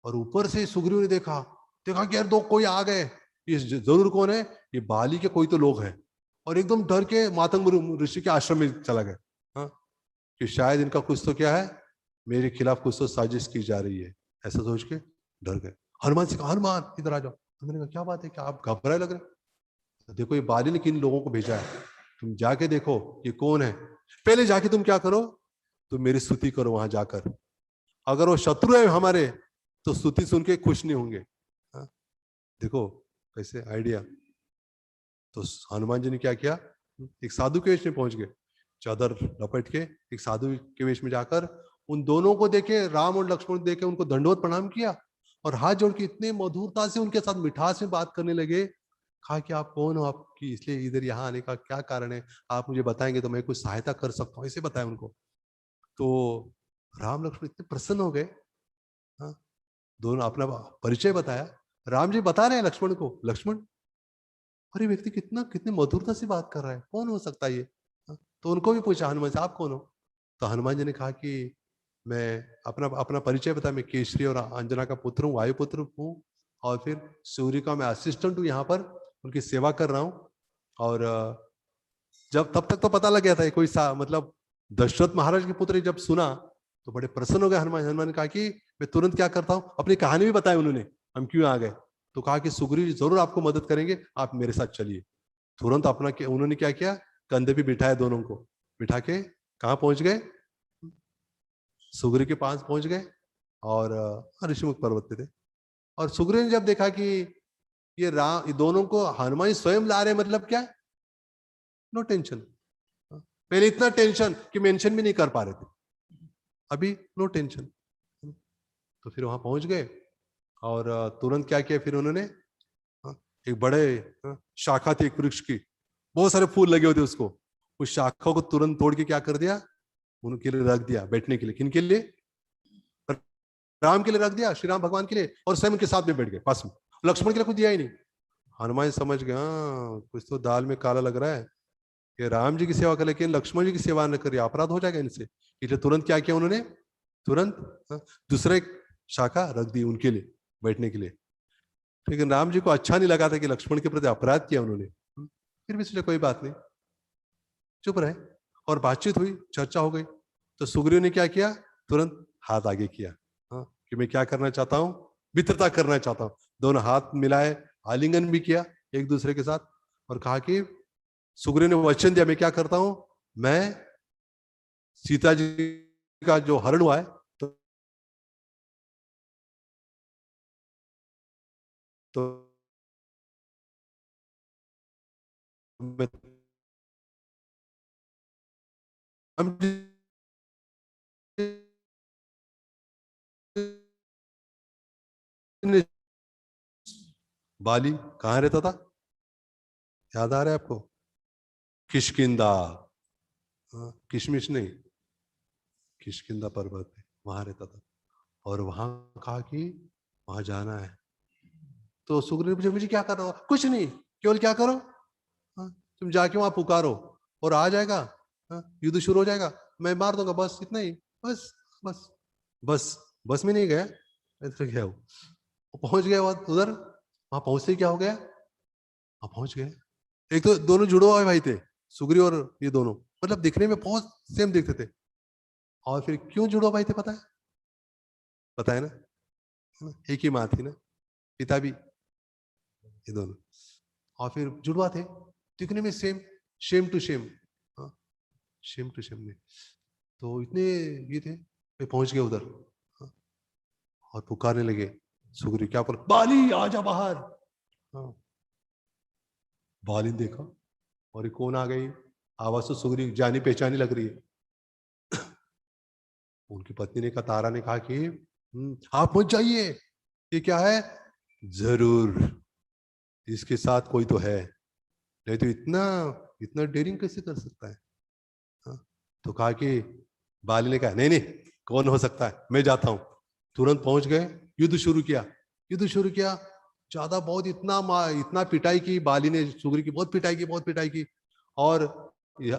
और ऊपर से सुग्रीव ने देखा, देखा कि यार दो कोई आ गए, ये जरूर कौन है, ये बाली के कोई तो लोग हैं। और एकदम डर के मातंग ऋषि के आश्रम में चला गया, हाँ, कि शायद इनका कुछ तो क्या है, मेरे खिलाफ कुछ तो साजिश की जा रही है, ऐसा सोच के डर गए। हनुमान से कहा, हनुमान इधर आ जाओ। मैंने कहा क्या बात है, क्या आप घबराए लग रहे? तो देखो ये बाली ने किन लोगों को भेजा है, तुम जाके देखो ये कौन है। पहले जाके तुम क्या करो, तुम मेरी स्तुति करो वहां जाकर, अगर वो शत्रु है हमारे तो स्तुति सुन के खुश नहीं होंगे। हाँ? देखो कैसे आइडिया। तो हनुमान जी ने क्या किया, एक साधु के वेश में पहुंच गए, चादर लपेट के एक साधु के वेश में जाकर उन दोनों को देखे, राम और लक्ष्मण देखे, उनको दंडवत प्रणाम किया, और हाथ जोड़ के इतने मधुरता से उनके साथ मिठास में बात करने लगे। कहा कि आप कौन हो, आपकी इसलिए इधर यहाँ आने का क्या कारण है, आप मुझे बताएंगे तो मैं कुछ सहायता कर सकता हूँ, ऐसे बताया उनको। तो राम लक्ष्मण इतने प्रसन्न हो गए। हाँ, दोनों अपना परिचय बताया। राम जी बता रहे हैं लक्ष्मण को, लक्ष्मण अरे व्यक्ति कितना कितनी मधुरता से बात कर रहा है, कौन हो सकता है ये। हाँ, तो उनको भी पूछा हनुमान से, आप कौन हो। तो हनुमान जी ने कहा कि मैं अपना अपना परिचय बताया, मैं केसरी और अंजना का पुत्र हूँ, वायुपुत्र हूँ, और फिर सूर्य का मैं असिस्टेंट हूँ, यहाँ पर उनकी सेवा कर रहा हूँ। और जब तब तक तो पता लग गया था कोई मतलब दशरथ महाराज के पुत्र जब सुना तो बड़े प्रसन्न हो गए हनुमान। हनुमान ने कहा कि मैं तुरंत क्या करता हूँ, अपनी कहानी भी बताई उन्होंने, हम क्यों आ गए। तो कहा कि सुग्रीव जी जरूर आपको मदद करेंगे, आप मेरे साथ चलिए। तुरंत अपना उन्होंने क्या किया, कंधे पे बिठाया, दोनों को बिठा के कहाँ पहुंच गए, सुग्रीव के पास पहुंच गए। और ऋषिमुख पर्वत पे थे। और सुग्रीव ने जब देखा कि ये दोनों को हनुमान स्वयं ला रहे, मतलब क्या, नो टेंशन। पहले इतना टेंशन कि मेंशन भी नहीं कर पा रहे थे, अभी नो टेंशन। तो फिर वहां पहुंच गए और तुरंत क्या किया फिर उन्होंने, एक बड़े शाखा थी एक वृक्ष की, बहुत सारे फूल लगे होते उसको, उस शाखा को तुरंत तोड़ के क्या कर दिया, उनके लिए रख दिया बैठने के लिए। किनके लिए, राम के लिए रख दिया, श्री राम भगवान के लिए, और स्वयं के साथ में बैठ गए पास में। लक्ष्मण के लिए कुछ दिया ही नहीं। हनुमान समझ गए, कुछ तो दाल में काला लग रहा है, कि राम जी की सेवा कर लेकिन लक्ष्मण जी की सेवा न करिए, अपराध हो जाएगा इनसे। इसलिए तुरंत क्या किया उन्होंने, तुरंत दूसरे शाखा रख दी उनके लिए बैठने के लिए। लेकिन राम जी को अच्छा नहीं लगा था कि लक्ष्मण के प्रति अपराध किया उन्होंने। फिर भी सोचा कोई बात नहीं, चुप रहे। और बातचीत हुई, चर्चा हो गई। तो सुग्रीव ने क्या किया, तुरंत हाथ आगे किया, कि मैं क्या करना चाहता हूं, मित्रता करना चाहता हूं। दोनों हाथ मिलाए, आलिंगन भी किया एक दूसरे के साथ, और कहा कि सुग्रीव ने वचन दिया, मैं क्या करता हूं, मैं सीता जी का जो हरण हुआ है तो हम बाली कहाँ रहता था, याद आ रहा है आपको, किष्किंधा, किशमिश नहीं, किष्किंधा पर्वत पे वहां रहता था। और वहां कहा कि वहां जाना है। तो सुग्रीव पूछे मुझे क्या कर रहा हो, कुछ नहीं, केवल क्या करो, तुम जाके वहां पुकारो और आ जाएगा, युद्ध शुरू हो जाएगा, मैं मार दूंगा, बस इतना ही, बस बस बस। बस में नहीं गया, इधर गया वो पहुंच गया उधर। वहां पहुंचते ही क्या हो गया, वहां पहुंच गए। एक तो दोनों जुड़ो हुए भाई थे, सुग्रीव और ये दोनों, मतलब दिखने में बहुत सेम दिखते थे। और फिर क्यों जुड़ो भाई थे पता है, पता है ना, एक ही माँ थी ना, पिता भी, ये दोनों। और फिर जुड़वा थे, दिखने में same, same to same, same to same में। तो इतने ये थे, वे पहुंच गए उधर, हाँ, और पुकारने लगे। सुग्रीव क्या बोल, बाली आजा बाहर। हाँ, बाली ने देखा, और ये कौन आ गई, आवाज तो सुग्रीव जानी पहचानी लग रही है। उनकी पत्नी ने कहा, तारा ने कहा कि आप मत जाइए, ये क्या है, जरूर इसके साथ कोई तो है, नहीं तो इतना इतना डेयरिंग कैसे कर सकता है। हाँ, तो कहा कि बाली ने कहा नहीं नहीं, कौन हो सकता है, मैं जाता हूं। तुरंत पहुंच गए, युद्ध शुरू किया, युद्ध शुरू किया, ज्यादा बहुत इतना पिटाई की बाली ने, सुग्रीव की बहुत पिटाई की, बहुत पिटाई की। और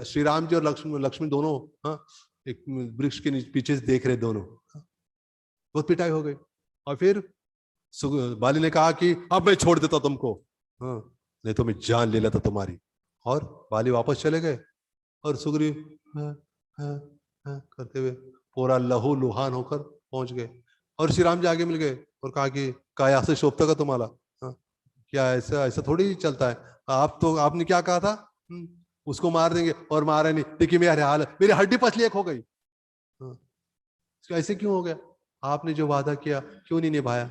श्री राम जी और लक्ष्मण लक्ष्मण दोनों, हाँ, एक वृक्ष के पीछे से देख रहे दोनों, हाँ, बहुत पिटाई हो गई। और फिर बाली ने कहा कि अब मैं छोड़ देता तुमको, हाँ, नहीं तो मैं जान ले लेता तुम्हारी। और बाली वापस चले गए। और सुग्रीव हाँ, हाँ, हाँ, करते हुए पूरा लहू लुहान होकर पहुंच गए। और श्री राम जी आगे मिल गए और कहा कि काया से शोभता का तुम्हारा, हाँ, क्या ऐसा ऐसा थोड़ी चलता है, आप तो आपने क्या कहा था, उसको मार देंगे, और मारा नहीं, देखिए मेरे हाल, मेरी हड्डी पसली एक हो गई, हाँ, ऐसे क्यों हो गया, आपने जो वादा किया क्यों नहीं निभाया।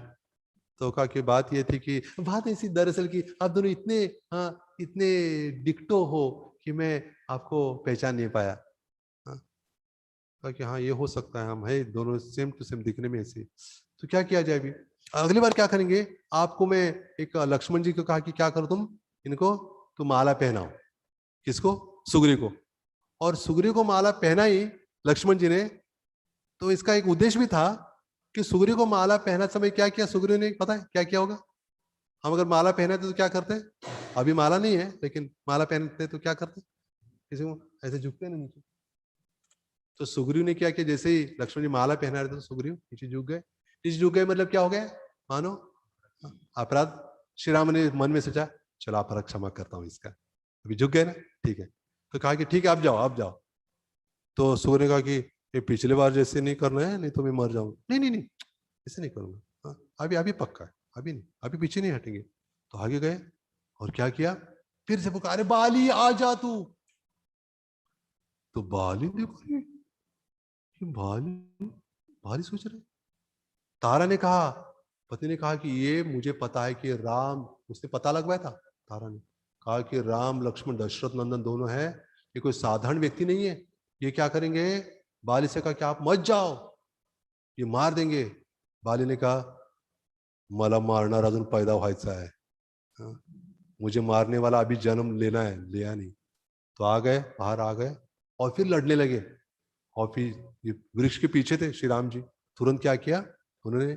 तो कहा कि बात ये थी कि बात ऐसी दरअसल की आप दोनों इतने, हाँ, इतने डिक्टो हो कि मैं आपको पहचान नहीं पाया। हाँ, कहा कि हाँ ये हो सकता है, हम है दोनों सेम टू सेम दिखने में ऐसे। तो क्या किया जाए अभी। अगली बार क्या करेंगे, आपको मैं एक लक्ष्मण जी को कहा कि क्या करो इनको तुम माला पहनाओ। किसको? सुग्रीव को। और सुग्रीव को माला पहनाई लक्ष्मण जी ने। तो इसका एक उद्देश्य भी था कि सुग्रीव को माला पहना समय क्या किया सुग्रीव ने, पता है क्या किया होगा? हम अगर माला पहनाते तो क्या करते? अभी माला नहीं है लेकिन माला पहनते तो क्या करते? किसी को ऐसे झुकते ना नीचे। तो सुग्रीव ने क्या किया, जैसे ही लक्ष्मण जी माला पहना रहे थे तो सुग्रीव नीचे झुक गए। नीचे झुक गए मतलब क्या हो गया, मानो अपराध। श्री राम ने मन में सोचा चलो अपराध क्षमा करता हूँ इसका, अभी झुक गए ना, ठीक है। तो कहा कि ठीक है आप जाओ आप जाओ। तो सुग्रीव ने कहा कि ये पिछले बार जैसे नहीं करना है, नहीं तो मैं मर जाऊंगा। नहीं नहीं नहीं, ऐसे नहीं करूंगा। हाँ, अभी अभी पक्का है, अभी नहीं, अभी पीछे नहीं हटेंगे। तो आगे गए और क्या किया, फिर से पुकारे बाली आ जा तू। तो बाली देखो ये बाली, बाली सोच रहे। तारा ने कहा, पति ने कहा कि ये मुझे पता है कि राम, उसने पता लगवाया था। तारा ने कहा कि राम लक्ष्मण दशरथ नंदन दोनों है, ये कोई साधारण व्यक्ति नहीं है। ये क्या करेंगे, बाली से कहा कि आप मत जाओ, ये मार देंगे। बाली ने कहा मला मारणार अजून पैदा व्हायचा है, हाँ, मुझे मारने वाला अभी जन्म लेना है, लिया नहीं। तो आ गए, बाहर आ गए और फिर लड़ने लगे। और फिर ये वृक्ष के पीछे थे श्री राम जी। तुरंत क्या किया उन्होंने,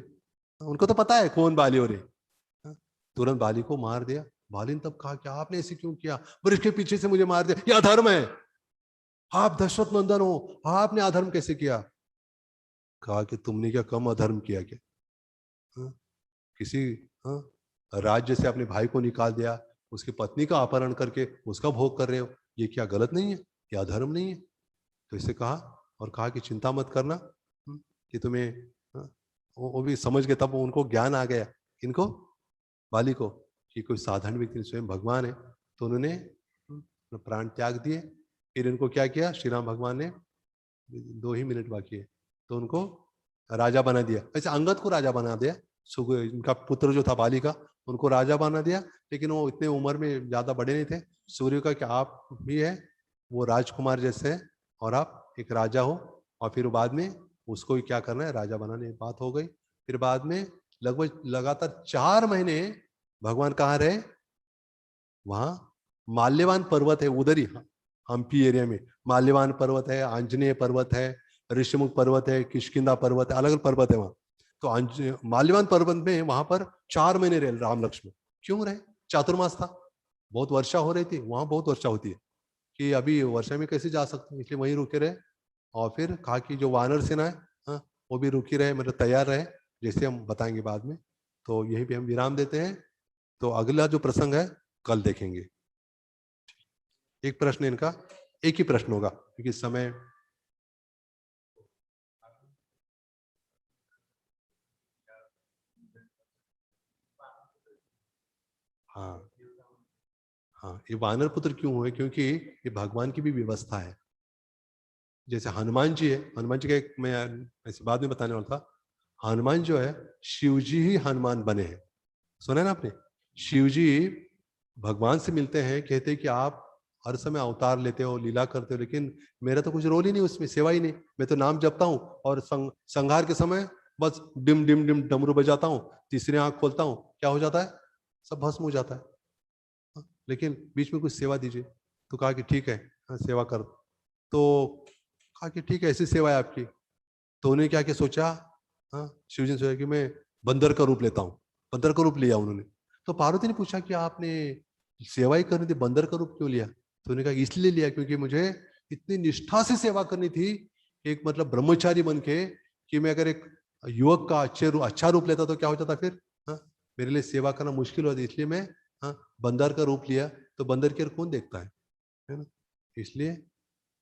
उनको तो पता है कौन बाली हो रहे, हाँ, तुरंत बाली को मार दिया। बाली ने तब कहा कि आपने ऐसे क्यों किया, वृक्ष के पीछे से मुझे मार दिया, यह अधर्म है, आप दशरथ नंदन हो, आपने अधर्म कैसे किया? कहा कि तुमने क्या कम अधर्म किया क्या? हाँ, किसी, हाँ, राज्य से अपने भाई को निकाल दिया, उसकी पत्नी का अपहरण करके उसका भोग कर रहे हो, ये क्या गलत नहीं है, ये अधर्म नहीं है? तो इसे कहा और कहा कि चिंता मत करना, कि तुम्हें, हाँ, वो भी समझ गए, तब उनको ज्ञान आ गया इनको, बाली को, कि कोई साधारण व्यक्ति स्वयं भगवान है। तो उन्होंने प्राण त्याग दिए। फिर इनको क्या किया, श्री राम भगवान ने, 2 ही मिनट बाकी है, तो उनको राजा बना दिया। वैसे अंगद को राजा बना दिया, इनका पुत्र जो था बाली का, उनको राजा बना दिया। लेकिन वो इतने उम्र में ज्यादा बड़े नहीं थे। सूर्य का कि आप भी है वो राजकुमार जैसे है और आप एक राजा हो। और फिर बाद में उसको ही क्या करना है, राजा बनाने की बात हो गई। फिर बाद में लगभग लगातार 4 महीने भगवान कहाँ रहे, वहां माल्यवान पर्वत है उधर ही, हम्पी एरिया में माल्यवान पर्वत है, आंजनेय पर्वत है, ऋषिमुख पर्वत है, किष्किंधा पर्वत है, अलग अलग पर्वत है वहां। तो माल्यवान पर्वत में वहां पर 4 महीने रहे राम लक्ष्मण। क्यों रहे? चातुर्मास था, बहुत वर्षा हो रही थी वहां, बहुत वर्षा होती है, कि अभी वर्षा में कैसे जा सकते हैं, इसलिए वहीं रुके रहे। और फिर कहा कि जो वानर सेना है, हाँ, वो भी रुकी रहे, मतलब तैयार रहे, जैसे हम बताएंगे बाद में। तो यहीं पे हम विराम देते हैं। तो अगला जो प्रसंग है कल देखेंगे। एक प्रश्न इनका, एक ही प्रश्न होगा क्योंकि समय, हाँ हाँ, ये वानर पुत्र क्यों हुए, क्योंकि ये भगवान की भी व्यवस्था है। जैसे हनुमान जी है, हनुमान जी का एक मैं ऐसे बाद में बताने वाला था। हनुमान जो है, शिव जी ही हनुमान बने हैं, सुना है ना आपने? शिव जी भगवान से मिलते हैं, कहते हैं कि आप हर समय अवतार लेते हो, लीला करते हो, लेकिन मेरा तो कुछ रोल ही नहीं उसमें, सेवा ही नहीं। मैं तो नाम जपता हूँ और संहार के समय बस डिम डिम डिम डमरू बजाता हूँ, तीसरी आंख खोलता हूँ, क्या हो जाता है, सब भस्म हो जाता है। हाँ, लेकिन बीच में कुछ सेवा दीजिए। तो कहा कि ठीक है, हाँ, सेवा कर। तो कहा कि ठीक है, ऐसी सेवा है आपकी। तो उन्होंने क्या क्या सोचा, हाँ, शिव जी ने सोचा कि मैं बंदर का रूप लेता हूँ। बंदर का रूप लिया उन्होंने। तो पार्वती ने पूछा कि आपने सेवा ही करनी थी, बंदर का रूप क्यों लिया? तो उन्होंने कहा इसलिए लिया क्योंकि मुझे इतनी निष्ठा से सेवा करनी थी, एक मतलब ब्रह्मचारी बन के, कि मैं अगर एक युवक का अच्छा रूप लेता तो क्या हो जाता फिर, हाँ, मेरे लिए सेवा करना मुश्किल होती, इसलिए मैं, हाँ, बंदर का रूप लिया। तो बंदर की ओर कौन देखता है ना, इसलिए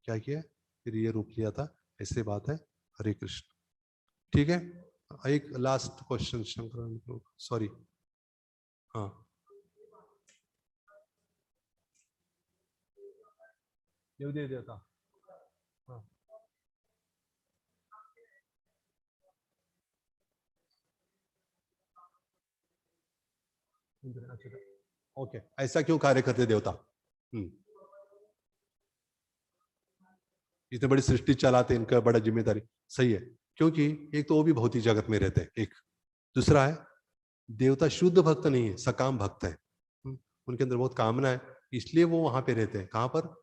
क्या किया, फिर ये रूप लिया था। ऐसे बात है। हरे कृष्ण। ठीक है, एक लास्ट क्वेश्चन शंकर, सॉरी, हाँ, देव दे देता, हाँ, अच्छा, ओके, ऐसा क्यों कार्य करते देवता? हम्म, इतने बड़ी सृष्टि चलाते, इनका बड़ा जिम्मेदारी, सही है। क्योंकि एक तो वो भी भौतिक जगत में रहते हैं, एक दूसरा है देवता शुद्ध भक्त नहीं है, सकाम भक्त है। उनके अंदर बहुत कामना है, इसलिए वो वहां पे रहते हैं। कहाँ पर?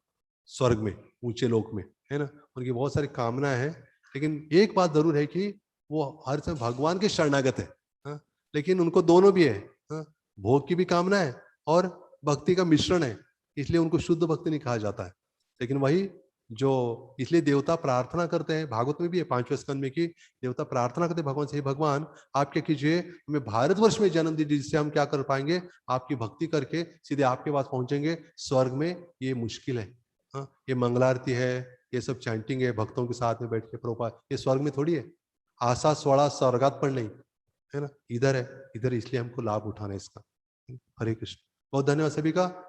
स्वर्ग में, ऊंचे लोक में, है ना। उनकी बहुत सारी कामना है, लेकिन एक बात जरूर है कि वो हर समय भगवान के शरणागत है। हाँ? लेकिन उनको दोनों भी है। हाँ? भोग की भी कामना है और भक्ति का मिश्रण है, इसलिए उनको शुद्ध भक्ति नहीं कहा जाता है। लेकिन वही जो, इसलिए देवता प्रार्थना करते हैं, भागवत में भी है 5वें स्कंद में, कि देवता प्रार्थना करते हैं भगवान से, हे भगवान आप क्या कीजिए, हमें भारतवर्ष में जन्म दीजिए, जिससे हम क्या कर पाएंगे, आपकी भक्ति करके सीधे आपके पास पहुंचेंगे। स्वर्ग में ये मुश्किल है। हाँ, ये मंगलारती है, ये सब चैंटिंग है भक्तों के साथ में बैठ के, प्रभुपाद, ये स्वर्ग में थोड़ी है। आशा स्वड़ा स्वर्गात पर नहीं, है ना, इधर है। इधर इसलिए हमको लाभ उठाना है इसका। हरे कृष्ण। बहुत धन्यवाद सभी का।